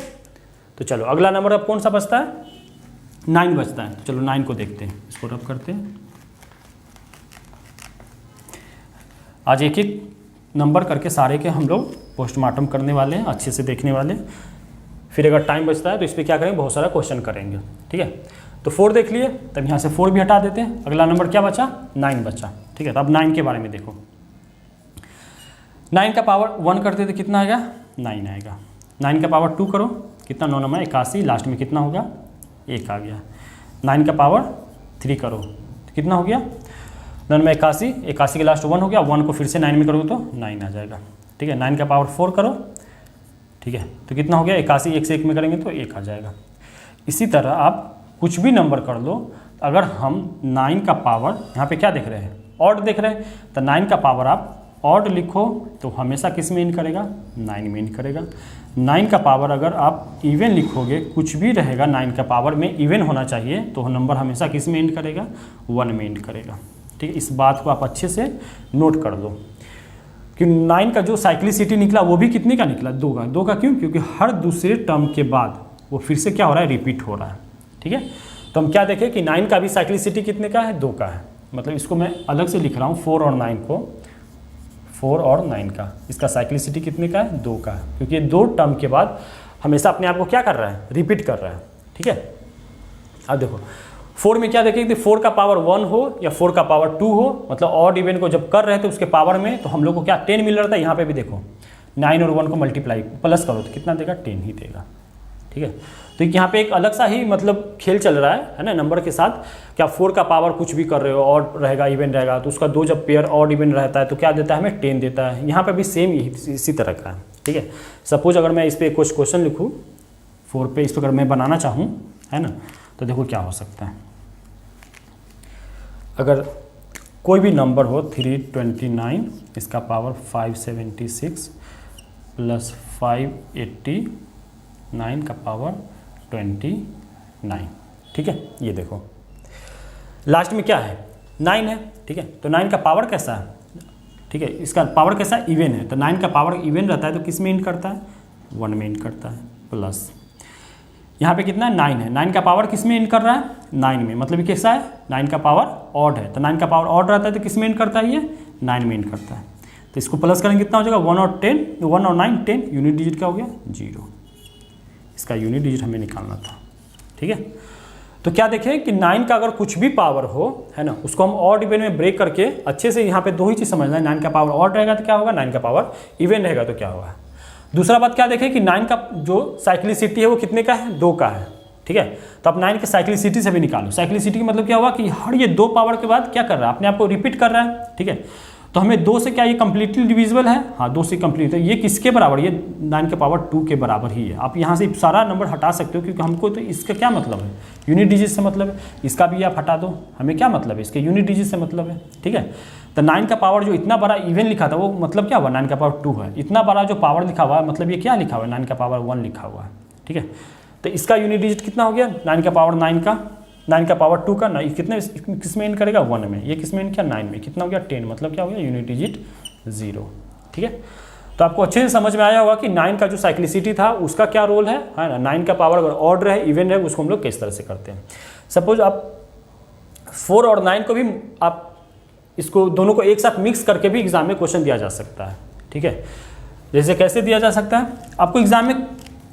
तो चलो अगला नंबर अब कौन सा बचता है, 9 बचता है। चलो 9 को देखते हैं, इसको रब करते हैं। आज एक एक नंबर करके सारे के हम लोग पोस्टमार्टम करने वाले हैं, अच्छे से देखने वाले हैं। फिर अगर टाइम बचता है तो इस पर क्या करेंगे, बहुत सारा क्वेश्चन करेंगे, ठीक है। तो 4 देख लिए, तब यहाँ से 4 भी हटा देते हैं। अगला नंबर क्या बचा, 9 बचा, ठीक है। तो अब 9 के बारे में देखो, 9 का पावर 1 करते तो कितना आएगा 9 आएगा। 9 का पावर 2 करो, कितना 9 9 81, लास्ट में कितना होगा 1 आ गया। 9 का पावर 3 करो तो कितना हो गया 9 में 81, 81 के लास्ट 1 हो गया, 1 को फिर से 9 में करोगे तो 9 आ जाएगा, ठीक है। 9 का पावर 4 करो, ठीक है, तो कितना हो गया 81, 1 से 1 में करेंगे तो 1 आ जाएगा। इसी तरह आप कुछ भी नंबर कर लो, अगर हम 9 का पावर यहाँ पे क्या देख रहे हैं, ऑड देख रहे हैं, तो 9 का पावर आप ऑड लिखो तो हमेशा किस में इन करेगा 9 में इन करेगा। 9 का पावर अगर आप इवन लिखोगे, कुछ भी रहेगा 9 का पावर में इवन होना चाहिए, तो नंबर हमेशा किस में एंड करेगा 1 में एंड करेगा, ठीक है। इस बात को आप अच्छे से नोट कर दो कि 9 का जो साइक्लिसिटी निकला वो भी कितने का निकला 2 का। 2 का क्यों, क्योंकि हर दूसरे टर्म के बाद वो फिर से क्या हो रहा है, रिपीट हो रहा है, ठीक है। तो हम क्या देखें कि 9 का भी साइक्लिसिटी कितने का है 2 का है, मतलब इसको मैं अलग से लिख रहा हूँ 4 और 9 को, 4 और 9 का इसका साइक्लिसिटी कितने का है 2 का है, क्योंकि ये 2 टर्म के बाद हमेशा अपने आप को क्या कर रहा है, रिपीट कर रहा है, ठीक है। अब देखो 4 में क्या देखें कि 4 का पावर 1 हो या 4 का पावर 2 हो, मतलब ऑड इवन को जब कर रहे थे उसके पावर में, तो हम लोग को क्या 10 मिल रहा था। यहाँ पे भी देखो 9 और 1 को मल्टीप्लाई प्लस करो तो कितना देगा 10 ही देगा, ठीक है। तो यहाँ पे एक अलग सा ही मतलब खेल चल रहा है ना नंबर के साथ, कि आप 4 का पावर कुछ भी कर रहे हो, ऑड रहेगा इवन रहेगा, तो उसका 2 जब पेयर ऑड इवन रहता है तो क्या देता है हमें 10 देता है। यहाँ पे भी सेम इसी तरह का है, ठीक है। सपोज अगर मैं इस पर कुछ क्वेश्चन लिखूँ 4 पे, इस पर अगर मैं बनाना चाहूँ, है ना, तो देखो क्या हो सकता है। अगर कोई भी नंबर हो 329, इसका पावर 576 प्लस 589 का पावर 29, ठीक है। ये देखो लास्ट में क्या है 9 है, ठीक है। तो 9 का पावर कैसा है, ठीक है, इसका पावर कैसा है, इवन है। तो 9 का पावर इवन रहता है तो किस में इंट करता है, 1 में इंट करता है, प्लस यहाँ पे कितना है 9 है, 9 का पावर किस में इंट कर रहा है, 9 में, मतलब ये कैसा है 9 का पावर ऑड है। तो 9 का पावर ऑड रहता है तो किस में इंट करता है, ये 9 में इंट करता है। तो इसको प्लस करेंगे कितना हो जाएगा 1 और 9 10, यूनिट डिजिट क्या हो गया 0। इसका यूनिट डिजिट हमें निकालना था, ठीक है। तो क्या देखें कि 9 का अगर कुछ भी पावर हो, है ना, उसको हम ऑड इवन में ब्रेक करके अच्छे से यहाँ पे 2 ही चीज़ समझना है। 9 का पावर ऑड रहेगा तो क्या होगा, 9 का पावर इवन रहेगा तो क्या होगा। दूसरा बात क्या देखें कि 9 का जो साइक्लिसिटी है वो कितने का है, 2 का है, ठीक है। तो आप 9 के साइक्लिसिटी से भी निकालो। साइक्लिसिटी का मतलब क्या हुआ कि हर ये 2 पावर के बाद क्या कर रहा है, अपने आप को रिपीट कर रहा है, ठीक है। तो हमें 2 से क्या ये कंप्लीटली डिविजिबल है, हाँ 2 से कंप्लीट है। ये किसके बराबर, ये 9 के पावर 2 के बराबर ही है। आप यहाँ से सारा नंबर हटा सकते हो क्योंकि हमको तो इसका क्या मतलब है, यूनिट डिजिट से मतलब है। इसका भी आप हटा दो, हमें क्या मतलब है, इसके यूनिट डिजिट से मतलब है, ठीक है। तो 9 का पावर जो इतना बड़ा इवन लिखा था वो मतलब क्या हुआ, 9 का पावर 2 है। इतना बड़ा जो पावर लिखा हुआ है मतलब ये क्या लिखा हुआ है, 9 का पावर 1 लिखा हुआ है, ठीक है। तो इसका यूनिट डिजिट कितना हो गया, 9 का पावर 9 का पावर 2 का, कितने किस में इंट करेगा 1 में, ये किस में इंट किया 9 में, कितना हो गया 10, मतलब क्या हो गया यूनिट डिजिट 0, ठीक है। तो आपको अच्छे से समझ में आया होगा कि 9 का जो साइक्लिसिटी था उसका क्या रोल है ना। 9 का पावर अगर ऑड रहे इवन रहे उसको हम लोग किस तरह से करते हैं। सपोज आप 4 और 9 को भी आप इसको दोनों को एक साथ मिक्स करके भी एग्जाम में क्वेश्चन दिया जा सकता है, ठीक है। जैसे कैसे दिया जा सकता है, आपको एग्जाम में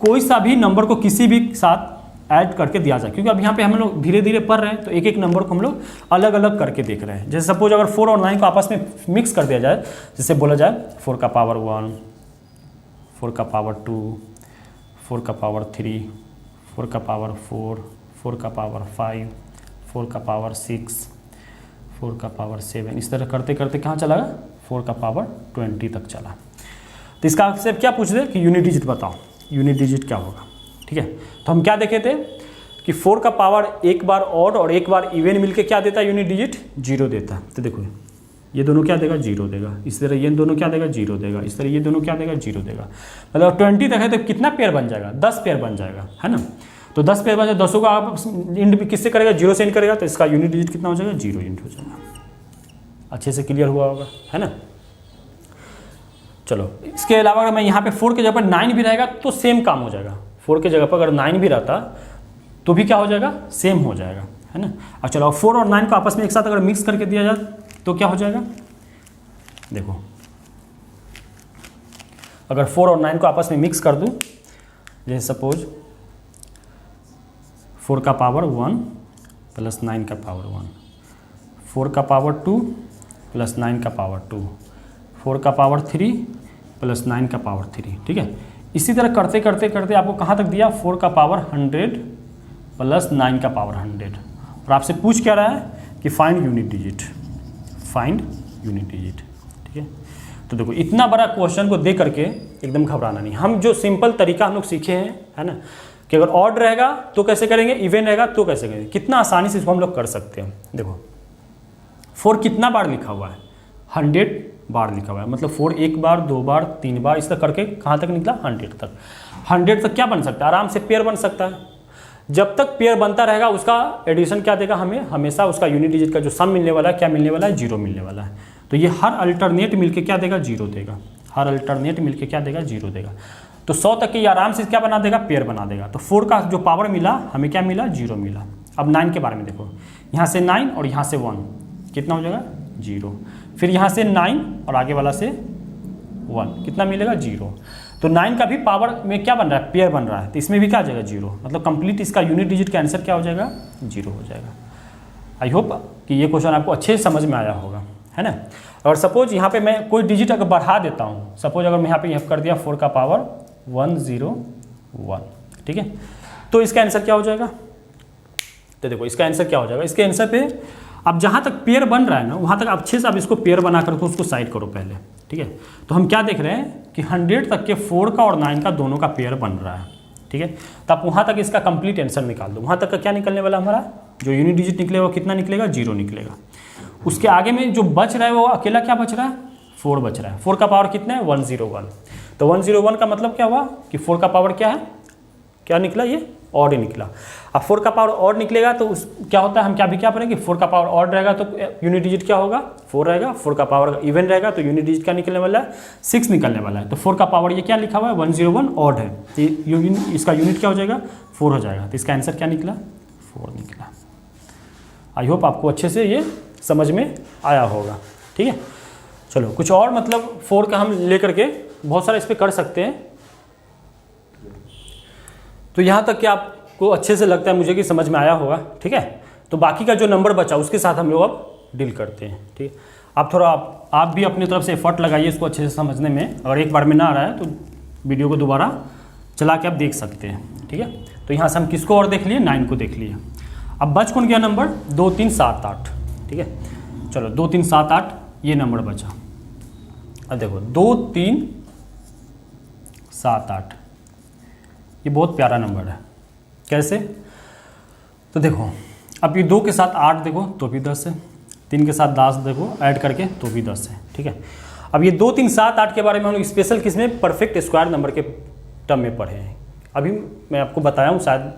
कोई सा भी नंबर को किसी भी साथ ऐड करके दिया जाए, क्योंकि अब यहाँ पे हम लोग धीरे धीरे पढ़ रहे हैं तो एक एक नंबर को हम लोग अलग अलग करके देख रहे हैं। जैसे सपोज अगर 4 और 9 को आपस में मिक्स कर दिया जाए, जैसे बोला जाए 4 का पावर 1, 4 का पावर 2, 4 का पावर 3, 4 का पावर 4, 4 का पावर 5, 4 का पावर 6, 4 का पावर 7, इस तरह करते करते कहाँ चला गया 4 का पावर 20 तक चला। तो इसका आपसे क्या पूछ दे कि यूनिट डिजिट बताओ, यूनिट डिजिट क्या होगा, ठीक है। तो हम क्या देखे थे कि 4 का पावर एक बार ऑड और एक बार इवन मिलके क्या देता है, यूनिट डिजिट 0 देता है। तो देखो ये दोनों क्या देगा 0 देगा, इस तरह ये दोनों क्या देगा 0 देगा, इस तरह ये दोनों क्या देगा 0 देगा। मतलब 20 तक है तो कितना पेयर बन जाएगा, 10 पेयर बन जाएगा, है ना। तो 10 पेयर बन जाए, 10 का आप इंड किससे करेगा 0 से इंड करेगा, तो इसका यूनिट डिजिट कितना हो जाएगा 0 इंट हो जाएगा। अच्छे से क्लियर हुआ होगा, है ना। चलो इसके अलावा अगर मैं यहाँ पे 4 के जगह पर 9 भी रहेगा तो सेम काम हो जाएगा। 4 के जगह पर अगर 9 भी रहता तो भी क्या हो जाएगा, सेम हो जाएगा, है ना। अब चलो 4 और 9 को आपस में एक साथ अगर मिक्स करके दिया जाए तो क्या हो जाएगा, देखो अगर 4 और 9 को आपस में मिक्स कर दूं, जैसे सपोज 4 का पावर 1 प्लस 9 का पावर 1, 4 का पावर 2 प्लस 9 का पावर 2, 4 का पावर 3 प्लस 9 का पावर 3, ठीक है। इसी तरह करते करते करते आपको कहाँ तक दिया 4 का पावर 100 प्लस 9 का पावर 100, और आपसे पूछ क्या रहा है कि find unit digit, find unit digit, ठीक है। तो देखो इतना बड़ा क्वेश्चन को दे करके एकदम घबराना नहीं। हम जो सिंपल तरीका हम लोग सीखे हैं, है ना, कि अगर ऑड रहेगा तो कैसे करेंगे, इवन रहेगा तो कैसे करेंगे, कितना आसानी से इसको हम लोग कर सकते हैं। देखो 4 कितना बार लिखा हुआ है, 100 बार लिखा हुआ है, मतलब 4 एक बार 2 बार 3 बार इस तरह करके कहाँ तक निकला 100 तक। 100 तक क्या बन सकता है, आराम से पेयर बन सकता है। जब तक पेयर बनता रहेगा उसका एडिशन क्या देगा हमें, हमेशा उसका यूनिट डिजिट का जो सम मिलने वाला है क्या मिलने वाला है, 0 मिलने वाला है। तो ये हर अल्टरनेट मिलके क्या देगा 0 देगा, हर अल्टरनेट मिलके क्या देगा 0 देगा। तो 100 तक की आराम से क्या बना देगा, पेयर बना देगा। तो 4 का जो पावर मिला हमें क्या मिला 0 मिला। अब 9 के बारे में देखो, यहाँ से 9 और यहाँ से 1 कितना हो जाएगा 0, फिर यहाँ से 9 और आगे वाला से 1 कितना मिलेगा 0। तो 9 का भी पावर में क्या बन रहा है, पेयर बन रहा है, तो इसमें भी क्या आ जाएगा 0, मतलब कंप्लीट इसका यूनिट डिजिट का आंसर क्या हो जाएगा 0 हो जाएगा। आई होप कि ये क्वेश्चन आपको अच्छे से समझ में आया होगा, है ना। और सपोज यहाँ पे मैं कोई डिजिट अगर बढ़ा देता हूँ, सपोज अगर मैं यहाँ पे कर दिया 4 का पावर 101, ठीक है। तो इसका आंसर क्या हो जाएगा, तो देखो इसका आंसर क्या हो जाएगा, इसके आंसर पे अब जहाँ तक पेयर बन रहा है ना वहाँ तक अच्छे से आप इसको पेयर बना करके उसको साइड करो पहले, ठीक है। तो हम क्या देख रहे हैं कि 100 तक के 4 का और 9 का दोनों का पेयर बन रहा है, ठीक है। तो आप वहाँ तक इसका कंप्लीट आंसर निकाल दो। वहाँ तक का क्या निकलने वाला हमारा, जो यूनिट डिजिट निकलेगा वो कितना निकलेगा, 0 निकलेगा। उसके आगे में जो बच रहा है वो अकेला क्या बच रहा है, 4 बच रहा है। 4 का पावर कितना है, 101। तो 101 का मतलब क्या हुआ कि 4 का पावर क्या है, क्या निकला, ये ऑड ही निकला। अब 4 का पावर ऑड निकलेगा तो उस क्या होता है, हम क्या करेंगे, 4 का पावर ऑड रहेगा तो यूनिट डिजिट क्या होगा, 4 रहेगा। 4 का पावर इवन रहेगा तो यूनिट डिजिट क्या निकलने वाला है, 6 निकलने वाला है। तो 4 का पावर ये क्या लिखा हुआ है, 101 ऑड है, तो इसका यूनिट क्या हो जाएगा, 4 हो जाएगा। तो इसका आंसर क्या निकला, 4 निकला। आई होप आपको अच्छे से ये समझ में आया होगा, ठीक है। चलो कुछ और मतलब 4 का हम ले करके बहुत सारा इस पर कर सकते हैं। तो यहाँ तक कि आपको अच्छे से लगता है मुझे कि समझ में आया होगा, ठीक है। तो बाकी का जो नंबर बचा उसके साथ हम लोग अब डील करते हैं, ठीक है। आप थोड़ा आप भी अपनी तरफ से एफर्ट लगाइए इसको अच्छे से समझने में। अगर एक बार में ना आ रहा है तो वीडियो को दोबारा चला के आप देख सकते हैं, ठीक है। तो यहाँ से हम किसको और देख लिए, 9 को देख लिए। अब बच कौन गया नंबर, 2 3 7 8, ठीक है। चलो 2 3 7 8 ये नंबर बचा। अब देखो 2 3 7 8 ये बहुत प्यारा नंबर है। कैसे, तो देखो अब ये 2 के साथ 8 देखो तो भी 10 है, 3 के साथ 10 देखो ऐड करके तो भी 10 है, ठीक है। अब ये 2 3 7 8 के बारे में हम लोग स्पेशल किस में, परफेक्ट स्क्वायर नंबर के टर्म में पढ़े हैं। अभी मैं आपको बताया हूँ शायद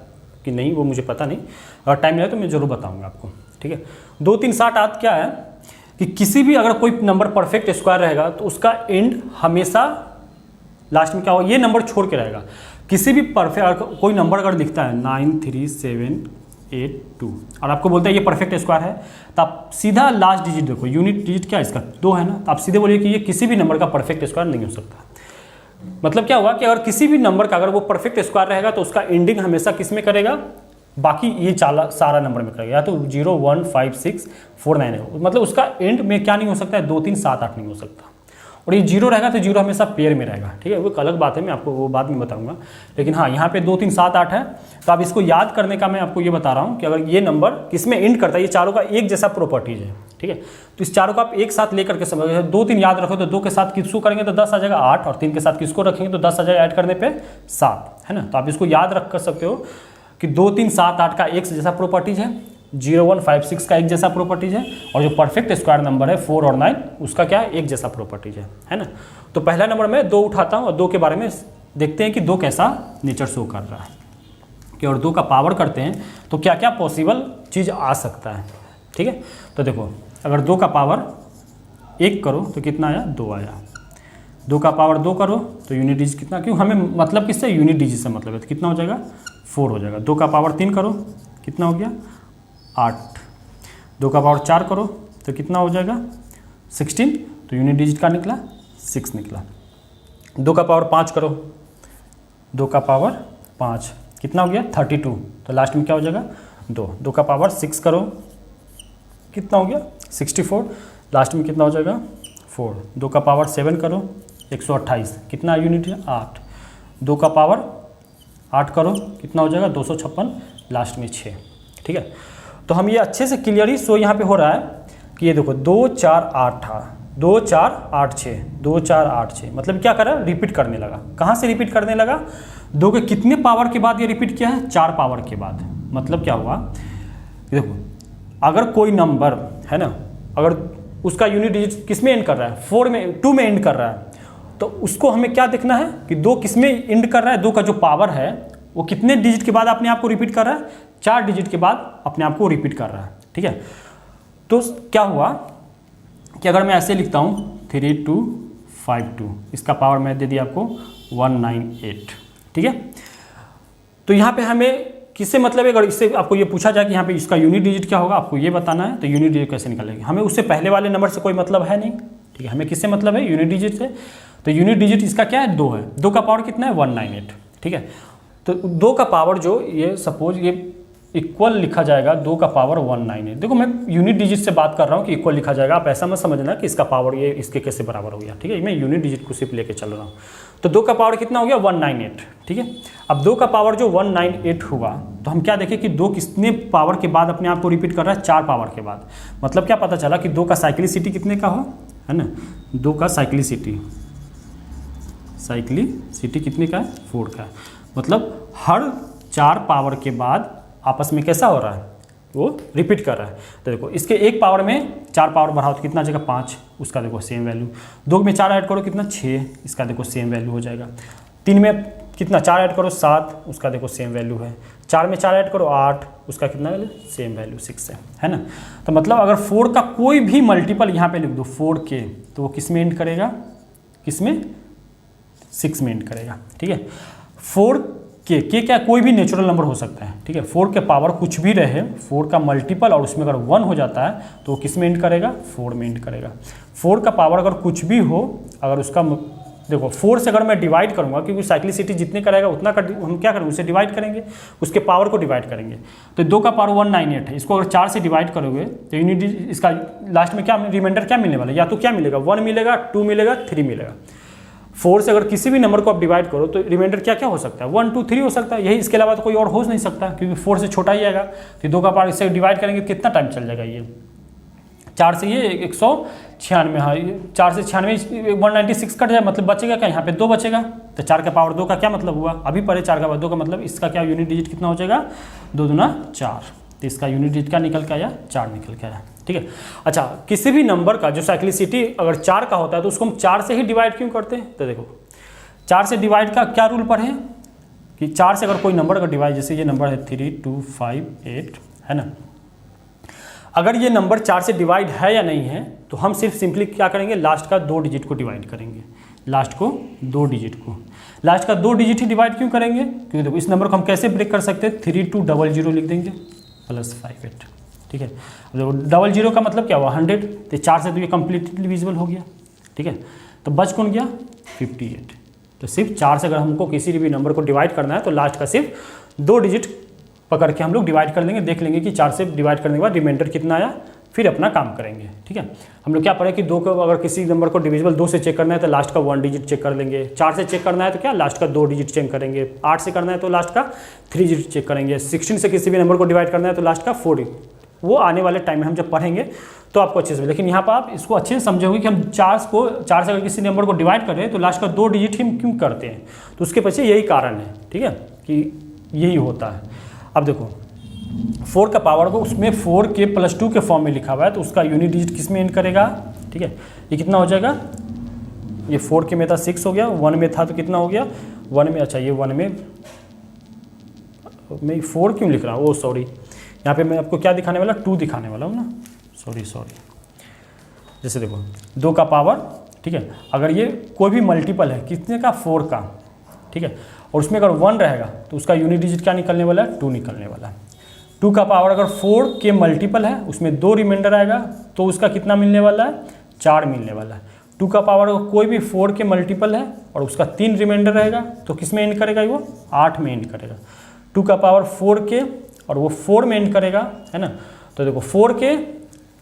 कि नहीं, वो मुझे पता नहीं, अगर टाइम लगे तो मैं ज़रूर बताऊँगा आपको, ठीक है। 2 3 7 8 क्या है कि किसी भी अगर कोई नंबर परफेक्ट स्क्वायर रहेगा तो उसका एंड हमेशा लास्ट में क्या होगा, ये नंबर छोड़ के रहेगा। किसी भी परफेक्ट कोई नंबर अगर दिखता है 9 3 7 8 2 और आपको बोलता है ये परफेक्ट स्क्वायर है, तो आप सीधा लास्ट डिजिट देखो, यूनिट डिजिट क्या है इसका, 2 है ना, तो आप सीधे बोलिए कि ये किसी भी नंबर का परफेक्ट स्क्वायर नहीं हो सकता। मतलब क्या हुआ कि अगर किसी भी नंबर का अगर वो परफेक्ट स्क्वायर रहेगा तो उसका एंडिंग हमेशा किस में करेगा, बाकी ये सारा नंबर में करेगा, या तो 0 1 5 6 4 9 है। मतलब उसका एंड में क्या नहीं हो सकता है, 2 3 7 8 नहीं हो सकता। और ये 0 रहेगा तो 0 हमेशा पेयर में रहेगा, ठीक है। वो एक अलग बात है, मैं आपको वो बाद में बताऊंगा। लेकिन हाँ यहाँ पे 2 3 7 8 है, तो आप इसको याद करने का मैं आपको ये बता रहा हूँ कि अगर ये नंबर किसमें एंड करता है, ये चारों का एक जैसा प्रॉपर्टीज है, ठीक है। तो इस चारों को आप एक साथ लेकर के समझ, 2 3 याद रखो तो 2 के साथ किसको करेंगे तो 10 आ जाएगा 8, और 3 के साथ किसको रखेंगे तो 10 आ जाएगा, ऐड करने पर 7, है ना। तो आप इसको याद रख कर सकते हो कि 2 3 7 8 का एक जैसा प्रॉपर्टीज है, 0 1 5 6 का एक जैसा प्रॉपर्टीज है, और जो परफेक्ट स्क्वायर नंबर है 4 और 9 उसका क्या है, एक जैसा प्रॉपर्टीज है ना। तो पहला नंबर मैं 2 उठाता हूँ और 2 के बारे में देखते हैं कि 2 कैसा नेचर शो कर रहा है, कि और 2 का पावर करते हैं तो क्या क्या पॉसिबल चीज़ आ सकता है, ठीक है। तो देखो अगर 2 का पावर 1 करो तो कितना आया, 2 आया। 2 का पावर 2 करो तो यूनिट डिजिट कितना, क्यों हमें मतलब किससे, यूनिट डिजिट से मतलब है, तो कितना हो जाएगा, 4 हो जाएगा। 2 का पावर 3 करो कितना हो गया, 8। 2 का पावर 4 करो तो कितना हो जाएगा, 16, तो यूनिट डिजिट का निकला 6 निकला। 2 का पावर 5 करो, 2 का पावर 5 कितना हो गया, 32, तो लास्ट में क्या हो जाएगा 2। 2 का पावर 6 करो कितना हो गया, 64, लास्ट में कितना हो जाएगा 4। 2 का पावर 7 करो 128, कितना यूनिट है 8। 2 का पावर 8 करो कितना हो जाएगा 256, लास्ट में 6, ठीक है। तो हम ये अच्छे से क्लियरली सो यहाँ पे हो रहा है कि ये देखो 2 4 8 2 4 8 6 2 4 8 6, मतलब क्या कर रहा है, रिपीट करने लगा। कहाँ से रिपीट करने लगा, 2 के कितने पावर के बाद ये रिपीट किया है, 4 पावर के बाद। मतलब क्या हुआ, देखो अगर कोई नंबर है ना, अगर उसका यूनिट डिजिट किस में एंड कर रहा है, 4 में 2 में एंड कर रहा है, तो उसको हमें क्या देखना है कि 2 किस में एंड कर रहा है, 2 का जो पावर है वो कितने डिजिट के बाद अपने आप को रिपीट कर रहा है, 4 डिजिट के बाद अपने आप को रिपीट कर रहा है, ठीक है। तो क्या हुआ कि अगर मैं ऐसे लिखता हूँ 3252, इसका पावर मैं दे दिया आपको 198, ठीक है। तो यहाँ पे हमें किससे मतलब है, अगर इससे आपको ये पूछा जाए कि यहाँ पे इसका यूनिट डिजिट क्या होगा, आपको ये बताना है, तो यूनिट डिजिट कैसे निकालेंगे, हमें उससे पहले वाले नंबर से कोई मतलब है नहीं, ठीक है। हमें किससे मतलब है, यूनिट डिजिट से। तो यूनिट डिजिट इसका क्या है, 2 है। 2 का पावर कितना है, 198, ठीक है। तो 2 का पावर जो ये सपोज ये इक्वल लिखा जाएगा, 2 का पावर 198। देखो मैं यूनिट डिजिट से बात कर रहा हूँ कि इक्वल लिखा जाएगा, आप ऐसा मत समझना कि इसका पावर ये इसके कैसे बराबर हो गया, ठीक है। मैं यूनिट डिजिट को सिर्फ लेके चल रहा हूँ। तो 2 का पावर कितना हो गया 198, ठीक है। अब 2 का पावर जो 198 हुआ तो हम क्या देखें कि 2 कितने पावर के बाद अपने आप को रिपीट कर रहा है, 4 पावर के बाद। मतलब क्या पता चला कि 2 का साइक्लिसिटी कितने का हो, है ना, 2 का साइक्लिसिटी कितने का है, 4 का है। मतलब हर 4 पावर के बाद आपस में कैसा हो रहा है, वो रिपीट कर रहा है। तो देखो इसके 1 पावर में 4 पावर बढ़ाओ तो कितना आ जाएगा 5, उसका देखो सेम वैल्यू। 2 में 4 ऐड करो कितना 6, इसका देखो सेम वैल्यू हो जाएगा। 3 में कितना 4 ऐड करो 7, उसका देखो सेम वैल्यू है। 4 में 4 ऐड करो 8, उसका कितना वैल्यू, सेम वैल्यू 6 है ना। तो मतलब अगर 4 का कोई भी मल्टीपल यहाँ पे लिख दो 4 के, तो वो किस में एंड करेगा, किसमें, 6 में एंड करेगा, ठीक है। 4 के क्या कोई भी नेचुरल नंबर हो सकता है, ठीक है। 4 के पावर कुछ भी रहे, 4 का मल्टीपल और उसमें अगर 1 हो जाता है तो वो किस में एंड करेगा, 4 में एंड करेगा। 4 का पावर अगर कुछ भी हो, अगर उसका देखो 4 से अगर मैं डिवाइड करूंगा, क्योंकि साइक्लिसिटी जितने करेगा उतना हम क्या करेंगे, उसे डिवाइड करेंगे, उसके पावर को डिवाइड करेंगे। तो 2 का पावर 198 है, इसको अगर 4 से डिवाइड करोगे तो यूनिट इसका लास्ट में क्या रिमाइंडर क्या मिलने वाला है, या तो क्या मिलेगा 1 मिलेगा, 2 मिलेगा, 3 मिलेगा। 4 से अगर किसी भी नंबर को आप डिवाइड करो तो रिमाइंडर क्या क्या हो सकता है, 1 2 3 हो सकता है, यही, इसके अलावा तो कोई और हो नहीं सकता, क्योंकि 4 से छोटा ही आएगा। तो 2 का पावर इससे डिवाइड करेंगे कितना टाइम चल जाएगा, ये 4 से ये 196, हाँ 4 से 96 196 कट जाए, मतलब बचेगा क्या, यहाँ पे 2 बचेगा। तो 4 का पावर 2 का क्या मतलब हुआ, अभी पढ़े 4 का पावर 2 का मतलब इसका क्या यूनिट डिजिट कितना हो जाएगा, 2 दूना 4। तो इसका यूनिट डिजिट क्या निकल के आया, 4 निकल के आया, ठीक है। अच्छा, किसी भी नंबर का जो साइक्लिसिटी अगर 4 का होता है तो उसको हम 4 से ही डिवाइड क्यों करते हैं, तो देखो 4 से डिवाइड का क्या रूल पढ़े कि 4 से अगर कोई नंबर का डिवाइड, जैसे ये नंबर है 3 2 5 8 है ना, अगर ये नंबर 4 से डिवाइड है या नहीं है तो हम सिर्फ सिंपली क्या करेंगे, लास्ट का 2 डिजिट को डिवाइड करेंगे, लास्ट को 2 डिजिट को, लास्ट का 2 डिजिट ही डिवाइड क्यों करेंगे, क्योंकि देखो इस नंबर को हम कैसे ब्रेक कर सकते हैं, 3200 लिख देंगे +58, ठीक है। देखो 00 का मतलब क्या हुआ 100, तो 4 से तो ये कम्प्लीटली डिविजिबल हो गया, ठीक है। तो बच कौन गया 58। तो सिर्फ 4 से अगर हमको किसी भी नंबर को डिवाइड करना है तो लास्ट का सिर्फ 2 डिजिट पकड़ के हम लोग डिवाइड कर लेंगे, देख लेंगे कि 4 से डिवाइड करने के बाद रिमाइंडर कितना आया, फिर अपना काम करेंगे, ठीक है। हम लोग क्या पढ़े कि 2 को अगर किसी नंबर को डिविजिबल 2 से चेक करना है तो लास्ट का 1 डिजिट चेक कर लेंगे, 4 से चेक करना है तो क्या लास्ट का 2 डिजिट चेक करेंगे, 8 से करना है तो लास्ट का 3 डिजिट चेक करेंगे, 16 से किसी भी नंबर को डिवाइड करना है तो लास्ट का 4 डिजिट। वो आने वाले टाइम में हम जब पढ़ेंगे तो आपको अच्छे से, लेकिन यहाँ पर आप इसको अच्छे से समझोगे कि हम 4 से अगर किसी नंबर को डिवाइड कर रहे हैं तो लास्ट का 2 डिजिट हम क्यों करते हैं, तो उसके पीछे यही कारण है, ठीक है, कि यही होता है। अब देखो 4 का पावर को उसमें 4 के +2 के फॉर्म में लिखा हुआ है, तो उसका यूनिट डिजिट किस में एंड करेगा, ठीक है। ये कितना हो जाएगा, ये 4 के में था 6 हो गया, 1 में था तो कितना हो गया 1 में, अच्छा ये 1 में मैं 4 क्यों लिख रहा हूँ, ओ सॉरी, यहाँ पे मैं आपको क्या दिखाने वाला 2 दिखाने वाला हूँ ना, सॉरी। जैसे देखो 2 का पावर, ठीक है, अगर ये कोई भी मल्टीपल है कितने का 4 का, ठीक है, और उसमें अगर 1 रहेगा तो उसका यूनिट डिजिट क्या निकलने वाला है 2 निकलने वाला है। 2 का पावर अगर 4 के मल्टीपल है उसमें 2 रिमाइंडर आएगा तो उसका कितना मिलने वाला है 4 मिलने वाला है। 2 का पावर अगर कोई भी 4 के मल्टीपल है और उसका 3 रिमाइंडर रहेगा तो किस में एंड करेगा, वो 8 में एंड करेगा। 2 का पावर 4 के और वो 4 में एंड करेगा, है ना। तो देखो 4 के,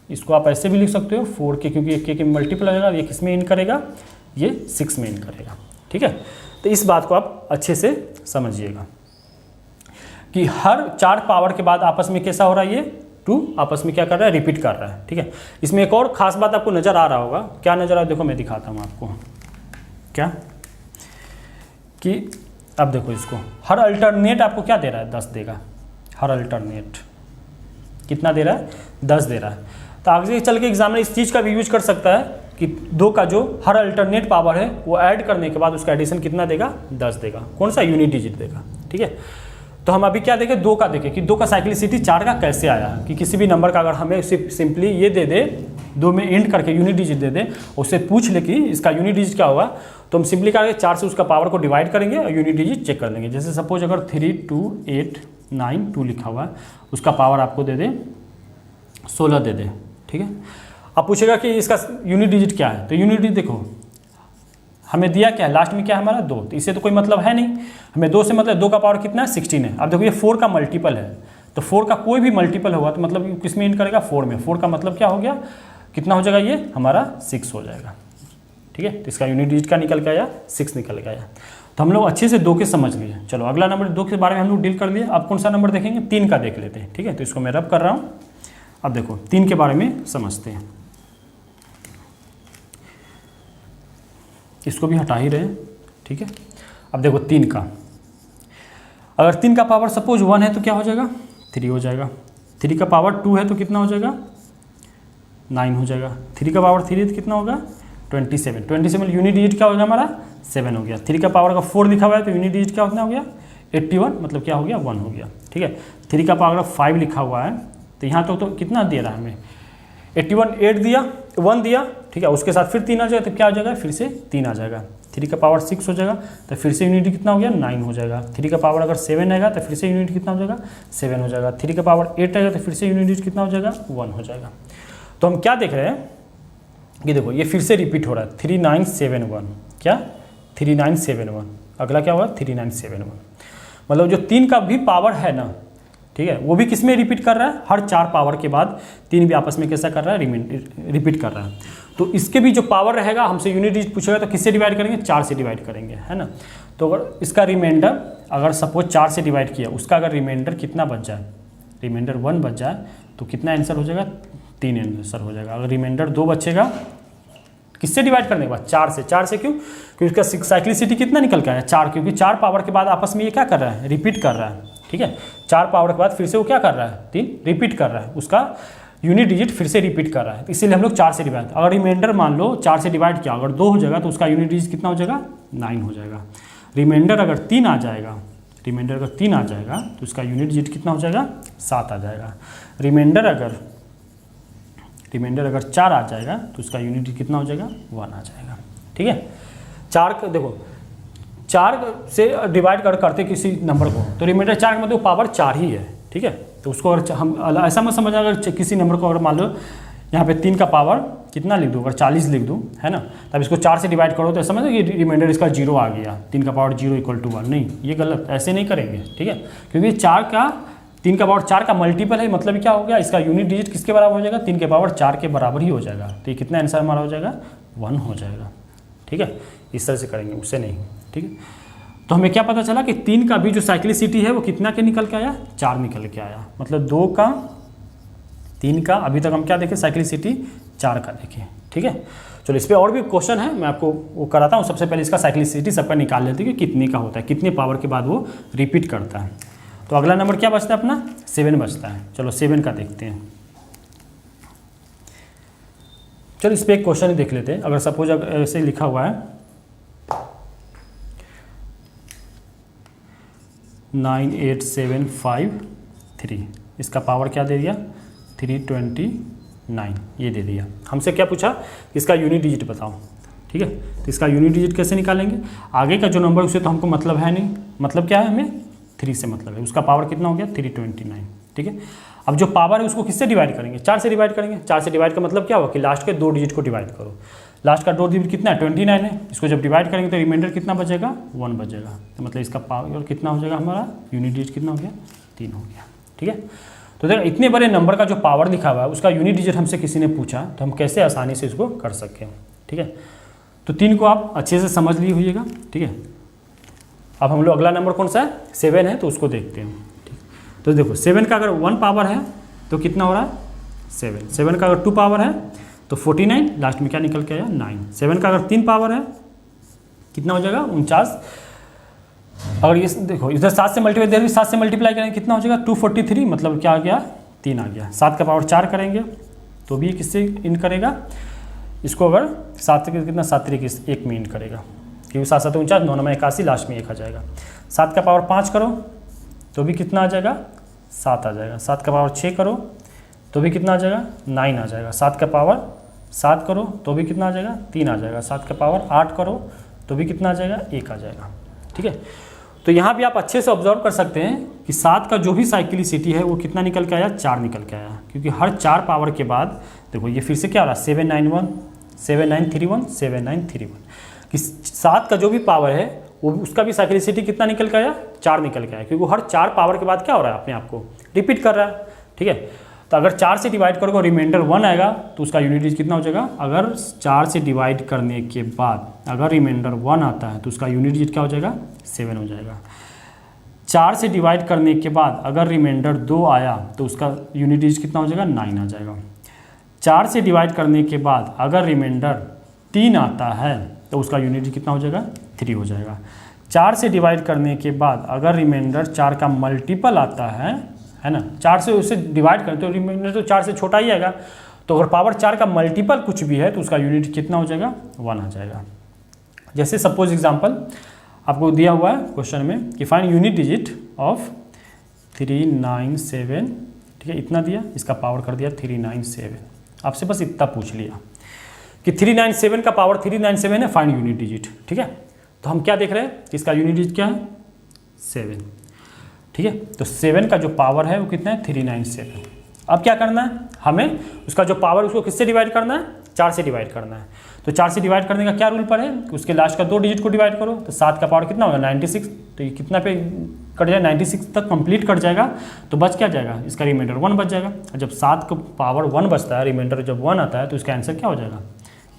इसको आप ऐसे भी लिख सकते हो 4 के, क्योंकि एक के मल्टीपल रहेगा, ये किस में एंड करेगा, ये 6 में एंड करेगा, ठीक है। तो इस बात को आप अच्छे से समझिएगा कि हर 4 पावर के बाद आपस में कैसा हो रहा है, ये 2 आपस में क्या कर रहा है, रिपीट कर रहा है, ठीक है। इसमें एक और खास बात आपको नज़र आ रहा होगा, क्या नज़र आ रहा है, देखो मैं दिखाता हूँ आपको, क्या कि अब देखो इसको हर अल्टरनेट आपको क्या दे रहा है 10 देगा, हर अल्टरनेट कितना दे रहा है 10 दे रहा है। तो आगे चल के एग्जाम में इस चीज़ का भी यूज कर सकता है कि 2 का जो हर अल्टरनेट पावर है वो ऐड करने के बाद उसका एडिशन कितना देगा 10 देगा, कौन सा यूनिट डिजिट देगा, ठीक है। तो हम अभी क्या देखें 2 का देखें कि 2 का साइक्लिसिटी 4 का कैसे आया, कि किसी भी नंबर का अगर हमें सिंपली ये दे दे 2 में एंड करके यूनिट डिजिट दे दे, उससे पूछ ले कि इसका यूनिट डिजिट क्या होगा, तो हम सिंपली करेंगे 4 से उसका पावर को डिवाइड करेंगे और यूनिट डिजिट चेक कर लेंगे। जैसे सपोज अगर 3 2 8 9 2 लिखा हुआ है, उसका पावर आपको दे दे 16 दे दे, ठीक है। अब पूछेगा कि इसका यूनिट डिजिट क्या है, तो यूनिट डिजिट देखो हमें दिया क्या है, लास्ट में क्या है हमारा 2, तो इससे तो कोई मतलब है नहीं, हमें 2 से मतलब 2 का पावर कितना है 16 है। अब देखो ये 4 का मल्टीपल है, तो 4 का कोई भी मल्टीपल होगा तो मतलब किस में एंड करेगा 4 में, 4 का मतलब क्या हो गया, कितना हो जाएगा ये हमारा 6 हो जाएगा, ठीक है। तो इसका यूनिट डिजिट का निकल के आया 6 निकल के आया। तो हम लोग अच्छे से 2 के समझ लिए। चलो अगला नंबर 2 के बारे में हम लोग डील कर लिए। अब कौन सा नंबर देखेंगे, 3 का देख लेते हैं, ठीक है। तो इसको मैं रब कर रहा हूँ। अब देखो 3 के बारे में समझते हैं, इसको भी हटा ही रहे हैं, ठीक है। अब देखो 3 का, अगर 3 का पावर सपोज 1 है तो क्या हो जाएगा, 3 हो जाएगा। 3 का पावर 2 है तो कितना हो जाएगा, 9 हो जाएगा। 3 का पावर 3 है तो कितना होगा, 27। 27 यूनिट डिजिट क्या हो गया हमारा, 7 हो गया। 3 का पावर का 4 लिखा हुआ है तो यूनिट डिजिट क्या हो गया, 81, मतलब क्या हो गया, 1 हो गया, ठीक है। 3 का पावर का 5 लिखा हुआ है तो यहाँ तो कितना दे रहा है हमें, 81, 8 दिया, 1 दिया, ठीक है। उसके साथ फिर 3 आ जाएगा तो क्या हो जाएगा, फिर से 3 आ जाएगा। 3 का पावर 6 हो जाएगा तो फिर से यूनिट कितना हो गया, 9 हो जाएगा। 3 का पावर अगर 7 आएगा तो फिर से यूनिट कितना हो जाएगा, 7 हो जाएगा। 3 का पावर 8 आएगा तो फिर से यूनिट कितना हो जाएगा, 1 हो जाएगा। तो हम क्या देख रहे हैं कि देखो ये फिर से रिपीट हो रहा है, 3971, क्या 3971, अगला क्या होगा 3971, मतलब जो 3 का भी पावर है ना, ठीक है, वो भी किस में रिपीट कर रहा है, हर 4 पावर के बाद 3 भी आपस में कैसा कर रहा है, रिपीट कर रहा है। तो इसके भी जो पावर रहेगा, हमसे यूनिट डिजिट पूछेगा तो किससे डिवाइड करेंगे, 4 से डिवाइड करेंगे, है ना। तो अगर इसका रिमाइंडर अगर सपोज 4 से डिवाइड किया, उसका अगर रिमाइंडर कितना बच जाए, रिमाइंडर 1 बच जाए तो कितना आंसर हो जाएगा, 3 आंसर हो जाएगा। अगर रिमाइंडर 2 बचेगा किससे डिवाइड करने के बाद, 4 से। 4 से क्यों, क्योंकि उसका साइक्लिसिटी कितना निकल के आया, 4, क्योंकि 4 पावर के बाद आपस में ये क्या कर रहा है, रिपीट कर रहा है, ठीक है। 4 पावर के बाद फिर से वो क्या कर रहा है, 3 रिपीट कर रहा है, उसका यूनिट डिजिट फिर से रिपीट कर रहा है, इसीलिए हम लोग 4 से डिवाइड। अगर रिमाइंडर मान लो 4 से डिवाइड किया, अगर 2 हो जाएगा तो उसका यूनिट डिजिट कितना हो जाएगा, 9 हो जाएगा। रिमाइंडर अगर 3 आ जाएगा, रिमाइंडर अगर 3 आ जाएगा तो उसका यूनिट डिजिट कितना हो जाएगा, 7 आ जाएगा। रिमाइंडर अगर 4 आ जाएगा तो उसका यूनिट कितना हो जाएगा, 1 आ जाएगा, ठीक है। 4 देखो 4 से डिवाइड करते किसी नंबर को तो रिमाइंडर 4 का मतलब पावर 4 ही है, ठीक है। तो उसको अगर हम ऐसा मत समझना, अगर किसी नंबर को अगर मान लो यहाँ पे 3 का पावर कितना लिख दूँ, अगर 40 लिख दूँ, है ना, तब इसको 4 से डिवाइड करो तो समझो कि रिमाइंडर इसका 0 आ गया, 3 का पावर 0 = 1, नहीं, ये गलत, ऐसे नहीं करेंगे, ठीक है। क्योंकि 3 का पावर 4 का मल्टीपल है, मतलब क्या हो गया, इसका यूनिट डिजिट किसके बराबर हो जाएगा, 3 के पावर 4 के बराबर ही हो जाएगा। तो ये कितना आंसर हमारा हो जाएगा, 1 हो जाएगा, ठीक है। इस तरह से करेंगे, उससे नहीं, ठीक है। तो हमें क्या पता चला कि 3 का भी जो साइक्लिसिटी है वो कितना के निकल के आया, 4 निकल के आया, मतलब 2 का 3 का अभी तक हम क्या देखें, साइक्लिसिटी 4 का देखें, ठीक है। चलो इस पर और भी क्वेश्चन है, मैं आपको वो कराता हूँ। सबसे पहले इसका साइक्लिसिटी सबका निकाल लेते हैं कि कितने का होता है, कितने पावर के बाद वो रिपीट करता है। तो अगला नंबर क्या बचता है अपना, 7 बचता है। चलो 7 का देखते हैं। चलो इस पर एक क्वेश्चन देख लेते हैं। अगर सपोज ऐसे लिखा हुआ है 98753, इसका पावर क्या दे दिया, 329, ये दे दिया। हमसे क्या पूछा, इसका यूनिट डिजिट बताओ, ठीक है। तो इसका यूनिट डिजिट कैसे निकालेंगे, आगे का जो नंबर उससे तो हमको मतलब है नहीं, मतलब क्या है, हमें 3 से मतलब है। उसका पावर कितना हो गया, 329, ठीक है। अब जो पावर है उसको किससे डिवाइड करेंगे, 4 से डिवाइड करेंगे। 4 से डिवाइड का मतलब क्या हुआ कि लास्ट के 2 डिजिट को डिवाइड करो। लास्ट का 2 डिजिट कितना है, 29 है। इसको जब डिवाइड करेंगे तो रिमाइंडर कितना बचेगा, 1 बचेगा। तो मतलब इसका पावर कितना हो जाएगा, हमारा यूनिट डिजिट कितना हो गया, 3 हो गया, ठीक है। तो देखो इतने बड़े नंबर का जो पावर लिखा हुआ है उसका यूनिट डिजिट हमसे किसी ने पूछा तो हम कैसे आसानी से इसको कर सकते हैं, ठीक है। तो 3 को आप अच्छे से समझ लिए होइएगा, ठीक है। अब हम लोग अगला नंबर कौन सा है, 7 है, तो उसको देखते हैं, ठीक। तो देखो 7 का अगर 1 पावर है तो कितना हो रहा है, 7 का अगर 2 पावर है तो 49, लास्ट में क्या निकल के आया, 9। 7 का अगर 3 पावर है कितना हो जाएगा, 49। अगर ये देखो इधर 7 से मल्टीप्लाई, इधर भी 7 से मल्टीप्लाई करेंगे कितना हो जाएगा, 243, मतलब क्या आ गया, 3 आ गया। 7 का पावर 4 करेंगे तो भी किससे इंड करेगा, इसको अगर 7 से कितना, 7 तरीके से 1 में इंड करेगा, क्योंकि 7 7 49, 9 9 81, लास्ट में 1 आ जाएगा। 7 का पावर 5 करो तो भी कितना आ जाएगा, 7 आ जाएगा। 7 का पावर 6 करो तो भी कितना आ जाएगा, 9 आ जाएगा। 7 का पावर 7 करो तो भी कितना आ जाएगा, 3 आ जाएगा। 7 का पावर 8 करो तो भी कितना आ जाएगा, 1 आ जाएगा, ठीक है। तो यहाँ भी आप अच्छे से ऑब्जर्व कर सकते हैं कि 7 का जो भी साइक्लिसिटी है वो कितना निकल के आया, 4 निकल के आया, क्योंकि हर 4 पावर के बाद देखो ये फिर से क्या हो रहा है, 791, 7931, 7931, कि 7 का जो भी पावर है वो उसका भी साइक्लिसिटी कितना निकल के आया, 4 निकल के आया, क्योंकि हर 4 पावर के बाद क्या हो रहा है, अपने आप को रिपीट कर रहा है, ठीक है। तो अगर 4 से डिवाइड करोगे और रिमाइंडर 1 आएगा तो उसका यूनिट डिजिट कितना हो जाएगा? अगर 4 से डिवाइड करने के बाद अगर रिमाइंडर 1 आता है तो उसका यूनिट डिजिट क्या हो जाएगा? 7 हो जाएगा। 4 से डिवाइड करने के बाद अगर रिमाइंडर 2 आया तो उसका यूनिट डिजिट कितना हो जाएगा? 9 आ जाएगा। 4 से डिवाइड करने के बाद अगर रिमाइंडर 3 आता है तो उसका यूनिट डिजिट कितना हो जाएगा? 3 हो जाएगा। 4 से डिवाइड करने के बाद अगर रिमाइंडर 4 का मल्टीपल आता है ना, 4 से उसे डिवाइड करें तो रिमाइंडर तो 4 से छोटा ही आएगा, तो अगर पावर 4 का मल्टीपल कुछ भी है तो उसका यूनिट कितना हो जाएगा? 1 आ जाएगा। जैसे सपोज एग्जांपल आपको दिया हुआ है क्वेश्चन में कि फाइंड यूनिट डिजिट ऑफ 397, ठीक है, इतना दिया, इसका पावर कर दिया 397। आपसे बस इतना पूछ लिया कि 397 का पावर 397 है, फाइंड यूनिट डिजिट, ठीक है। तो हम क्या देख रहे हैं कि इसका यूनिट डिजिट क्या है? 7, ठीक है। तो 7 का जो पावर है वो कितना है? 397। अब क्या करना है हमें? उसका जो पावर उसको किससे डिवाइड करना है? 4 से डिवाइड करना है। तो 4 से डिवाइड करने का क्या रूल पर है कि उसके लास्ट का 2 डिजिट को डिवाइड करो, तो 7 का पावर कितना होगा? 96। तो ये कितना पे कट जाएगा? 96 तक कंप्लीट कट जाएगा, तो बच क्या जाएगा? इसका रिमाइंडर 1 बच जाएगा। और जब 7 का पावर 1 बचता है, रिमाइंडर जब 1 आता है तो इसका आंसर क्या हो जाएगा?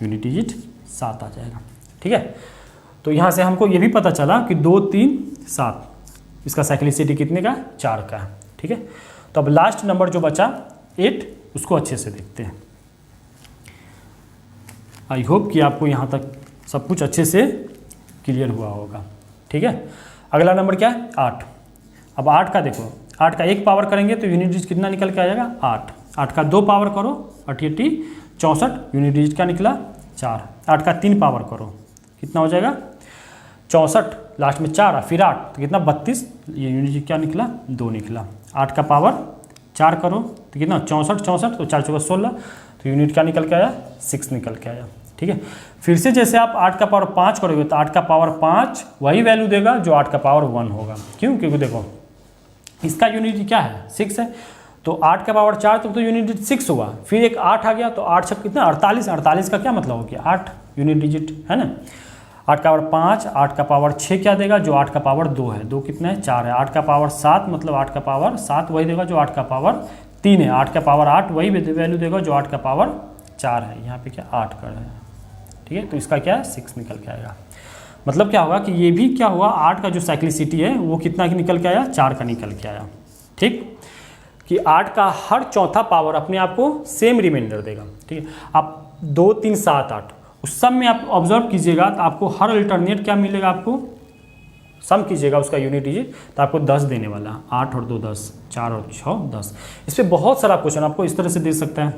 यूनिट डिजिट 7 आ जाएगा, ठीक है। तो यहाँ से हमको ये भी पता चला कि 2, 3, 7 इसका साइक्लिसिटी कितने का? 4 का है, ठीक है। तो अब लास्ट नंबर जो बचा 8, उसको अच्छे से देखते हैं। आई होप कि आपको यहाँ तक सब कुछ अच्छे से क्लियर हुआ होगा, ठीक है। अगला नंबर क्या है? 8। अब 8 का देखो, 8 का 1 पावर करेंगे तो यूनिट डिजिट कितना निकल के आ जाएगा? 8। 8 का 2 पावर करो, 88, 64, यूनिट डिजिट क्या निकला? 4। 8 का 3 पावर करो, कितना हो जाएगा? 64, लास्ट में 4 फिर 8, तो कितना? 32, ये यूनिट डिजिट क्या निकला? 2 निकला। 8 का पावर 4 करो तो कितना? 64, 64, तो 4 चौका 16, तो यूनिट क्या निकल के आया? 6 निकल के आया, ठीक है। फिर से जैसे आप 8 का पावर 5 करोगे तो 8 का पावर 5 वही वैल्यू देगा जो 8 का पावर 1 होगा। क्यों? क्योंकि देखो इसका यूनिट क्या है? 6 है, तो 8 का पावर 4 तो यूनिट डिजिट 6 हुआ, फिर एक 8 आ गया, तो 8 छक कितना? 48। 48 का क्या मतलब हो गया? 8 यूनिट डिजिट, है ना। 8 का पावर 5, 8 का पावर 6 क्या देगा? जो 8 का पावर 2 है, 2 कितना है? 4 है। 8 का पावर 7 मतलब 8 का पावर 7 वही देगा जो 8 का पावर 3 है। 8 का पावर 8 वही वैल्यू देगा जो 8 का पावर 4 है। यहाँ पे क्या 8 कर रहे हैं, ठीक है। तो इसका क्या है? 6 निकल के आएगा। मतलब क्या होगा कि ये भी क्या हुआ? 8 का जो साइक्लिसिटी है वो कितना निकल के आया? 4 का निकल के आया, ठीक। कि 8 का हर चौथा पावर अपने आप को सेम रिमाइंडर देगा, ठीक है। आप 2, 3, 7, 8 उस सम में आप ऑब्जर्व कीजिएगा तो आपको हर अल्टरनेट क्या मिलेगा? आपको सम कीजिएगा उसका यूनिट डिजिट तो आपको 10 देने वाला है। 8 और 2 10, 4 और 6 10। इस पर बहुत सारा क्वेश्चन आपको इस तरह से दे सकता है।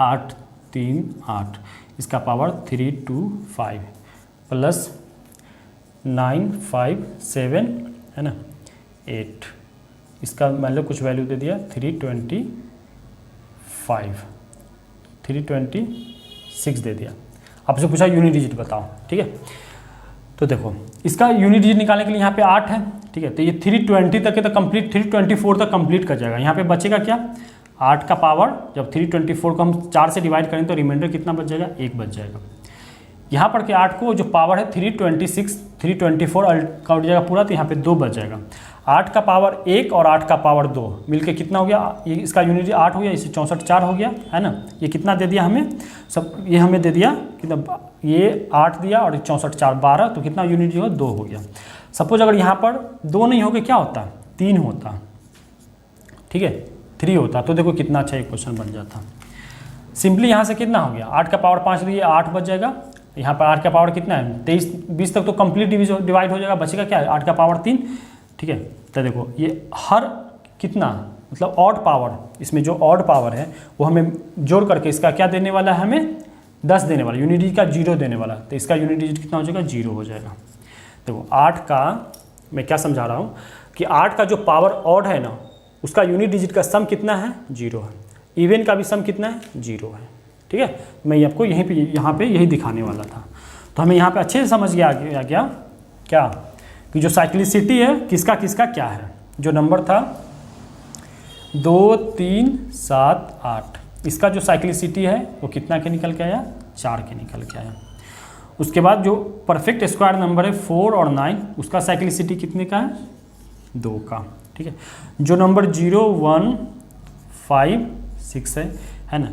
8, 3, 8, इसका पावर 3, 2, 5 प्लस 9, 5, 7, है ना, 8, इसका मान लो कुछ वैल्यू दे दिया 325, 326 दे दिया। आपसे पूछा यूनिट डिजिट बताओ, ठीक है। तो देखो इसका यूनिट डिजिट निकालने के लिए यहाँ पे 8 है, ठीक है। तो ये 320 तक है तो कंप्लीट, 324 तक कंप्लीट कर जाएगा। यहाँ पे बचेगा क्या? 8 का पावर, जब 324 को हम 4 से डिवाइड करें तो रिमाइंडर कितना बच जाएगा? 1 बच जाएगा। यहाँ पर के 8 को जो पावर है 326, 324 का उठ जाएगा पूरा, तो यहाँ पे 2 बच जाएगा। 8 का पावर 1 और 8 का पावर 2 मिलके कितना हो गया? ये इसका यूनिट 8 हो गया, इससे 64 4 हो गया, है ना। ये कितना दे दिया हमें? सब ये हमें दे दिया कितना? ये 8 दिया और 64 4 12, तो कितना यूनिट जो है 2 हो गया। सपोज अगर यहाँ पर 2 नहीं हो गया, क्या होता? 3 होता, ठीक है, 3 होता, तो देखो कितना अच्छा एक क्वेश्चन बन जाता। सिंपली यहाँ से कितना हो गया? 8 का पावर 5 दिए, 8 बच जाएगा। यहाँ पर 8 का पावर कितना है? 23 20 तक तो कंप्लीट डिवाइड हो जाएगा, बचेगा क्या? 8 का पावर 3, ठीक है। तो देखो ये हर कितना मतलब ऑड पावर, इसमें जो ऑड पावर है वो हमें जोड़ करके इसका क्या देने वाला है? हमें 10 देने वाला, यूनिट डिजिट का 0 देने वाला। तो इसका यूनिट डिजिट कितना हो जाएगा? 0 हो जाएगा। देखो 8 का मैं क्या समझा रहा हूँ कि 8 का जो पावर ऑड है ना, उसका यूनिट डिजिट का सम कितना है? 0 है। इवन का भी सम कितना है? 0 है, ठीक है। मैं आपको यहीं पे यहाँ पे यही दिखाने वाला था। तो हमें यहाँ पे अच्छे से समझ गया क्या कि जो साइक्लिसिटी है किसका किसका क्या है। जो नंबर था 2, 3, 7, 8, इसका जो साइक्लिसिटी है वो कितना के निकल के आया? 4 के निकल के आया। उसके बाद जो परफेक्ट स्क्वायर नंबर है 4 और 9, उसका साइक्लिसिटी कितने का है? 2 का, ठीक है। जो नंबर 0, 1, 5 6 है ना।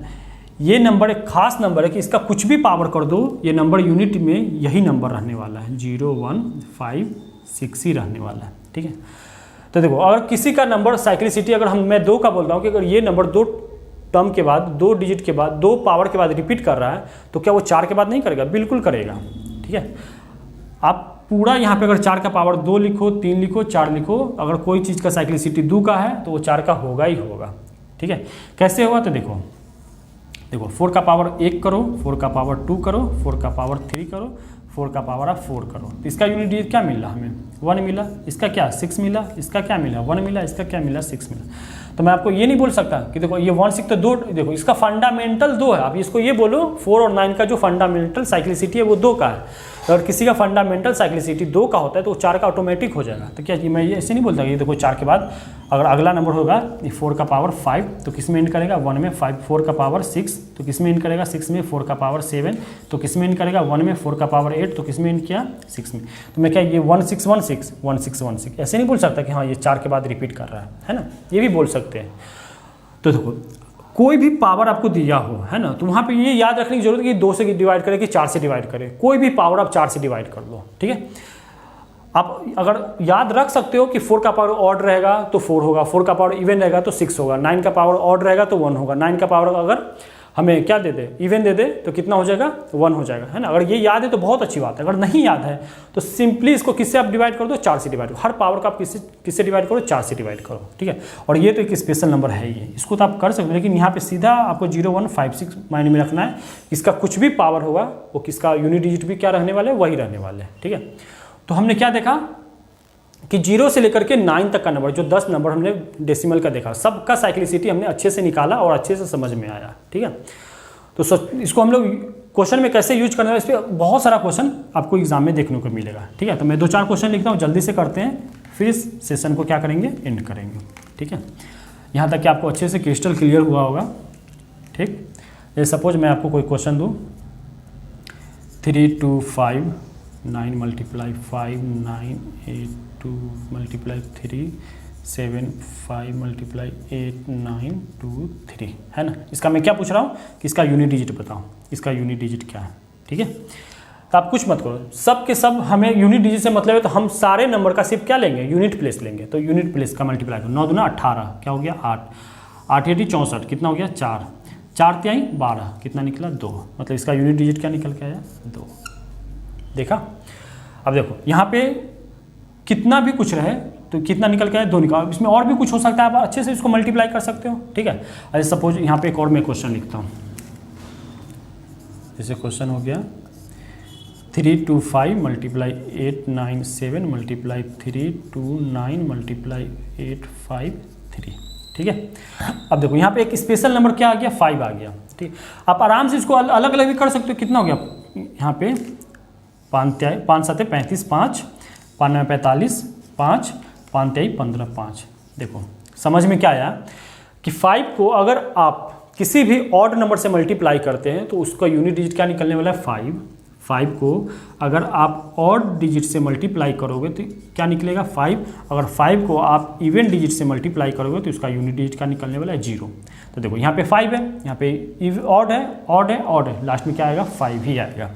ये नंबर एक खास नंबर है कि इसका कुछ भी पावर कर दो, ये नंबर यूनिट में यही नंबर रहने वाला है, 0 1 5 6 ही रहने वाला है, ठीक है। तो देखो अगर किसी का नंबर साइक्लिसिटी अगर मैं 2 का बोलता हूँ कि अगर ये नंबर 2 टर्म के बाद, 2 डिजिट के बाद, 2 पावर के बाद रिपीट कर रहा है, तो क्या वो 4 के बाद नहीं करेगा? बिल्कुल करेगा, ठीक है। आप पूरा यहाँ पे अगर 4 का पावर 2 लिखो, 3 लिखो, 4 लिखो, अगर कोई चीज़ का साइक्लिसिटी 2 का है तो वो 4 का होगा ही होगा, ठीक है। कैसे होगा? तो देखो 4 का पावर 1 करो, 4 का पावर 2 करो, 4 का पावर 3 करो, 4 का पावर आप 4 करो, तो इसका यूनिट डिजिट क्या मिला हमें? 1 मिला। इसका क्या? 6 मिला। इसका क्या मिला? 1 मिला। इसका क्या मिला? 6 मिला। तो मैं आपको ये नहीं बोल सकता कि देखो ये 1 6 तो 2, देखो इसका फंडामेंटल 2 है। आप इसको ये बोलो 4 और 9 का जो फंडामेंटल साइक्लिसिटी है वो 2 का है। अगर किसी का फंडामेंटल साइक्लिसिटी 2 का होता है तो 4 का ऑटोमेटिक हो जाएगा। तो क्या मैं ये ऐसे नहीं बोलता कि देखो 4 के बाद अगर अगला नंबर होगा 4 का पावर 5 तो किस में एंड करेगा? 1 में। 4 का पावर 6 तो किस में एंड करेगा? 6 में। 4 का पावर 7 तो किस में एंड करेगा? 1 में। 4 का पावर 8 तो किस में एंड किया? 6 में। तो मैं क्या ये 1 6 1 6 1 6 1 6 ऐसे नहीं बोल सकता कि हाँ ये 4 के बाद रिपीट कर रहा है ना, ये भी बोल सकते हैं। तो देखो कोई भी पावर आपको दिया हो, है ना, तो वहाँ पे ये याद रखने की जरूरत है कि 2 से डिवाइड करे कि 4 से डिवाइड करे। कोई भी पावर आप 4 से डिवाइड कर लो, ठीक है। आप अगर याद रख सकते हो कि 4 का पावर ऑड रहेगा तो 4 होगा, 4 का पावर इवन रहेगा तो 6 होगा, 9 का पावर ऑड रहेगा तो 1 होगा, 9 का पावर अगर हमें क्या दे दे? इवन दे दे तो कितना हो जाएगा? 1 हो जाएगा, है ना। अगर ये याद है तो बहुत अच्छी बात है। अगर नहीं याद है तो सिंपली इसको किससे आप डिवाइड कर दो? 4 से डिवाइड करो। हर पावर का आप किससे डिवाइड करो? 4 से डिवाइड करो, ठीक है। और ये तो एक स्पेशल नंबर है ये, इसको तो आप कर सकते हो, लेकिन यहाँ पे सीधा आपको 0 1 5 6 माइंड में रखना है। इसका कुछ भी पावर होगा वो किसका यूनिट डिजिट भी क्या रहने वाले? वही रहने वाले, ठीक है। तो हमने क्या देखा कि 0 से लेकर के 9 तक का नंबर, जो 10 नंबर हमने डेसिमल का देखा, सबका साइक्लिसिटी हमने अच्छे से निकाला और अच्छे से समझ में आया, ठीक है। तो इसको हम लोग क्वेश्चन में कैसे यूज करने वाले, इस पर बहुत सारा क्वेश्चन आपको एग्जाम में देखने को मिलेगा, ठीक है। तो मैं 2-4 क्वेश्चन लिखता हूँ, जल्दी से करते हैं, फिर इस सेशन को क्या करेंगे? एंड करेंगे, ठीक है। यहाँ तक कि आपको अच्छे से क्रिस्टल क्लियर हुआ होगा, ठीक। ये सपोज मैं आपको कोई क्वेश्चन दूँ, 3 2 5 9 मल्टीप्लाई 5 9 8 2 मल्टीप्लाई 3 7 5 मल्टीप्लाई 8 9 2 3, है ना। इसका मैं क्या पूछ रहा हूँ कि इसका यूनिट डिजिट बताओ, इसका यूनिट डिजिट क्या है, ठीक है। तो आप कुछ मत करो, सब के सब हमें यूनिट डिजिट से मतलब है, तो हम सारे नंबर का सिर्फ क्या लेंगे? यूनिट प्लेस लेंगे। तो यूनिट प्लेस का मल्टीप्लाई करो, 9 दूना 18, क्या हो गया? 8 8 8 64, कितना हो गया? 4 4 3 12, कितना निकला? 2। मतलब इसका यूनिट डिजिट क्या निकल के आया? 2। देखा? अब देखो यहाँ पे कितना भी कुछ रहे तो कितना निकल के आया? 2 निकाल। इसमें और भी कुछ हो सकता है, आप अच्छे से इसको मल्टीप्लाई कर सकते हो, ठीक है। अरे सपोज यहाँ पे एक और मैं क्वेश्चन लिखता हूँ, जैसे क्वेश्चन हो गया 3 2 5 मल्टीप्लाई 8 9 7 मल्टीप्लाई 3 2 9 मल्टीप्लाई 8 5 3, ठीक है। अब देखो यहाँ पे एक स्पेशल नंबर क्या आ गया? 5 आ गया, ठीक। आप आराम से इसको अलग अलग भी कर सकते हो। कितना हो गया यहाँ पे? 5 7 35 5 5 9 45 5 5 3 15 5। देखो समझ में क्या आया कि 5 को अगर आप किसी भी ऑड नंबर से मल्टीप्लाई करते हैं तो उसका यूनिट डिजिट क्या निकलने वाला है? 5। 5 को अगर आप ऑड डिजिट से मल्टीप्लाई करोगे तो क्या निकलेगा? 5। अगर 5 को आप इवन डिजिट से मल्टीप्लाई करोगे तो उसका यूनिट डिजिट क्या निकलने वाला है? 0। तो देखो यहाँ पे 5 है, यहाँ पे ऑड है, ऑड है, ऑड है, लास्ट में क्या आएगा? 5 ही आएगा।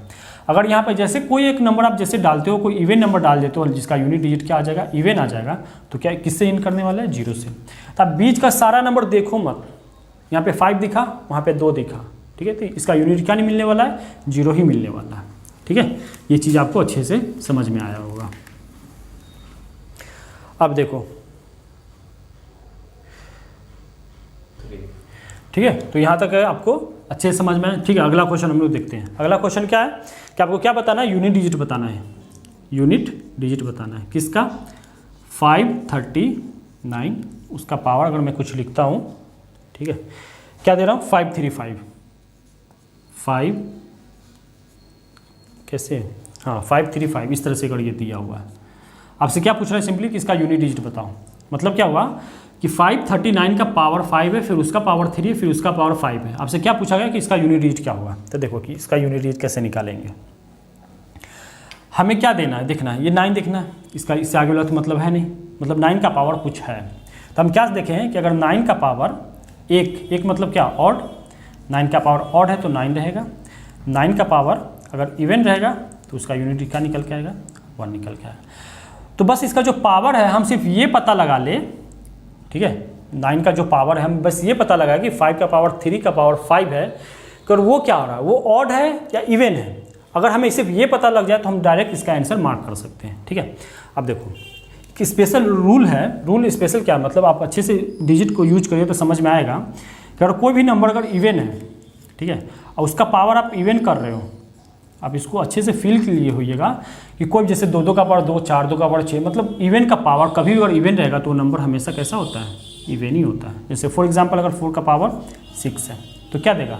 अगर यहाँ पर जैसे कोई एक नंबर आप जैसे डालते हो, कोई इवन नंबर डाल देते हो जिसका यूनिट डिजिट क्या आ जाएगा? इवन आ जाएगा, तो क्या किससे एंड करने वाला है? 0 से। तो आप बीच का सारा नंबर देखो मत, यहाँ पे 5 दिखा, वहाँ पे 2 दिखा, ठीक है। तो इसका यूनिट क्या नहीं मिलने वाला है? 0 ही मिलने वाला है, ठीक है। ये चीज़ आपको अच्छे से समझ में आया होगा। अब देखो, ठीक है, तो यहाँ तक है आपको अच्छे से समझ में आया, ठीक है। अगला क्वेश्चन हम लोग देखते हैं। अगला क्वेश्चन क्या है कि आपको क्या बताना है? यूनिट डिजिट बताना है। यूनिट डिजिट बताना है किसका? 539, उसका पावर अगर मैं कुछ लिखता हूँ, ठीक है, क्या दे रहा हूँ? 535 5 कैसे? हाँ 535 इस तरह से अगर ये दिया हुआ है, आपसे क्या पूछ रहा है? सिंपली कि इसका यूनिट डिजिट बताओ। मतलब क्या हुआ कि 539 का पावर 5 है, फिर उसका पावर 3 है, फिर उसका पावर 5 है। आपसे क्या पूछा गया कि इसका यूनिट डिजिट क्या होगा? तो देखो कि इसका यूनिट डिजिट कैसे निकालेंगे। हमें क्या देना है? देखना है, ये 9 देखना है, इसका इससे आगे वाला तो मतलब है नहीं, मतलब 9 का पावर कुछ है। तो हम क्या देखें कि अगर 9 का पावर एक मतलब क्या, ऑड। 9 का पावर ऑड है तो 9 रहेगा। 9 का पावर अगर इवन रहेगा तो उसका यूनिट क्या निकल के आएगा, 1 निकल के आएगा। तो बस इसका जो पावर है हम सिर्फ ये पता लगा ले, ठीक है, 9 का जो पावर है हम बस ये पता लगा कि 5 का पावर 3 का पावर 5 है, अगर वो क्या हो रहा है, वो ऑड है या इवन है। अगर हमें सिर्फ ये पता लग जाए तो हम डायरेक्ट इसका आंसर मार्क कर सकते हैं, ठीक है। अब देखो कि स्पेशल रूल है, रूल स्पेशल क्या मतलब, आप अच्छे से डिजिट को यूज करिए तो समझ में आएगा कि अगर कोई भी नंबर अगर इवन है, ठीक है, और उसका पावर आप इवन कर रहे हो, आप इसको अच्छे से फील के लिए होइएगा कि कोई जैसे 2 का पावर 2, 4 2 का पावर 6, मतलब इवन का पावर कभी भी अगर इवन रहेगा तो वो नंबर हमेशा कैसा होता है, इवन ही होता है। जैसे फॉर एग्जांपल अगर 4 का पावर 6 है तो क्या देगा,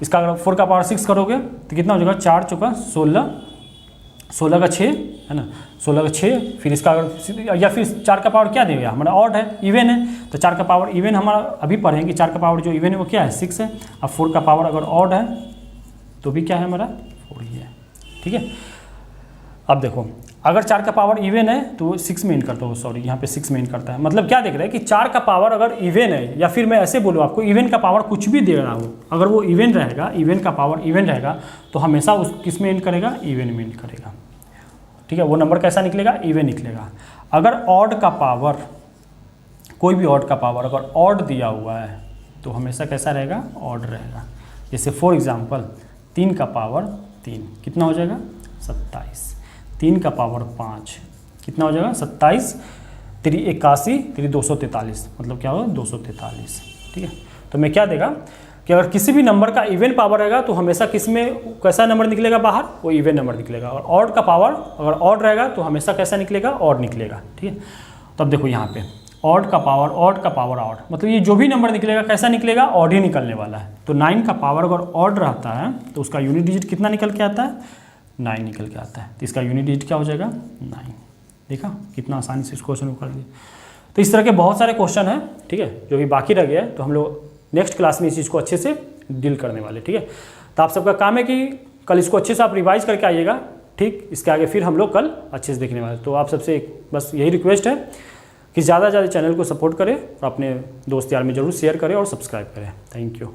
इसका अगर 4 का पावर 6 करोगे तो कितना हो जाएगा, 4 चौका 16, 16 का 6 है ना, 16 का 6, फिर इसका अगर या फिर 4 का पावर क्या देगा, हमारा ऑड है, इवन है, तो 4 का पावर इवन हमारा अभी पढ़ेंगे, 4 का पावर जो इवन है वो क्या है, 6 है। अब 4 का पावर अगर ऑड है तो भी क्या है हमारा, 4 ही है, ठीक है। अब देखो अगर 4 का पावर इवन है तो 6 में इन करता हो, सॉरी यहाँ पे 6 में इन करता है, मतलब क्या देख रहे हैं कि 4 का पावर अगर इवन है, या फिर मैं ऐसे बोलूँ आपको, इवन का पावर कुछ भी दे रहा हूँ, अगर वो इवन रहेगा, इवन का पावर इवन रहेगा तो हमेशा उस किस में इन करेगा, इवन में इन करेगा, ठीक है। वो नंबर कैसा निकलेगा, इवन निकलेगा। अगर ऑड का पावर, कोई भी ऑड का पावर अगर ऑड दिया हुआ है तो हमेशा कैसा रहेगा, ऑड रहेगा। जैसे फॉर एग्जांपल 3 का पावर 3 कितना हो जाएगा, 27। 3 का पावर 5 कितना हो जाएगा, 27, 3 81, 3 243, मतलब क्या होगा, 243, ठीक है। तो मैं क्या देगा कि अगर किसी भी नंबर का इवन पावर रहेगा तो हमेशा किस में कैसा नंबर निकलेगा बाहर, वो इवन नंबर निकलेगा। और ऑड का पावर अगर ऑड रहेगा तो हमेशा कैसा निकलेगा, ऑड निकलेगा, ठीक है। तो अब देखो यहाँ पे ऑड का पावर ऑड का पावर ऑड, मतलब ये जो भी नंबर निकलेगा कैसा निकलेगा, ऑड ही निकलने वाला है। तो 9 का पावर अगर ऑड रहता है तो उसका यूनिट डिजिट कितना निकल के आता है, 9 निकल के आता है। तो इसका यूनिट डिजिट क्या हो जाएगा, 9। देखा कितना आसानी से इस क्वेश्चन को कर दिया। तो इस तरह के बहुत सारे क्वेश्चन हैं, ठीक है, जो भी बाकी रह गया है, तो हम लोग नेक्स्ट क्लास में इस चीज़ को अच्छे से डील करने वाले, ठीक है। तो आप सबका काम है कि कल इसको अच्छे से आप रिवाइज करके आइएगा, ठीक। इसके आगे फिर हम लोग कल अच्छे से देखने वाले। तो आप सबसे बस यही रिक्वेस्ट है कि ज़्यादा से ज़्यादा चैनल को सपोर्ट करें और अपने दोस्त यार में ज़रूर शेयर करें और सब्सक्राइब करें। Thank you.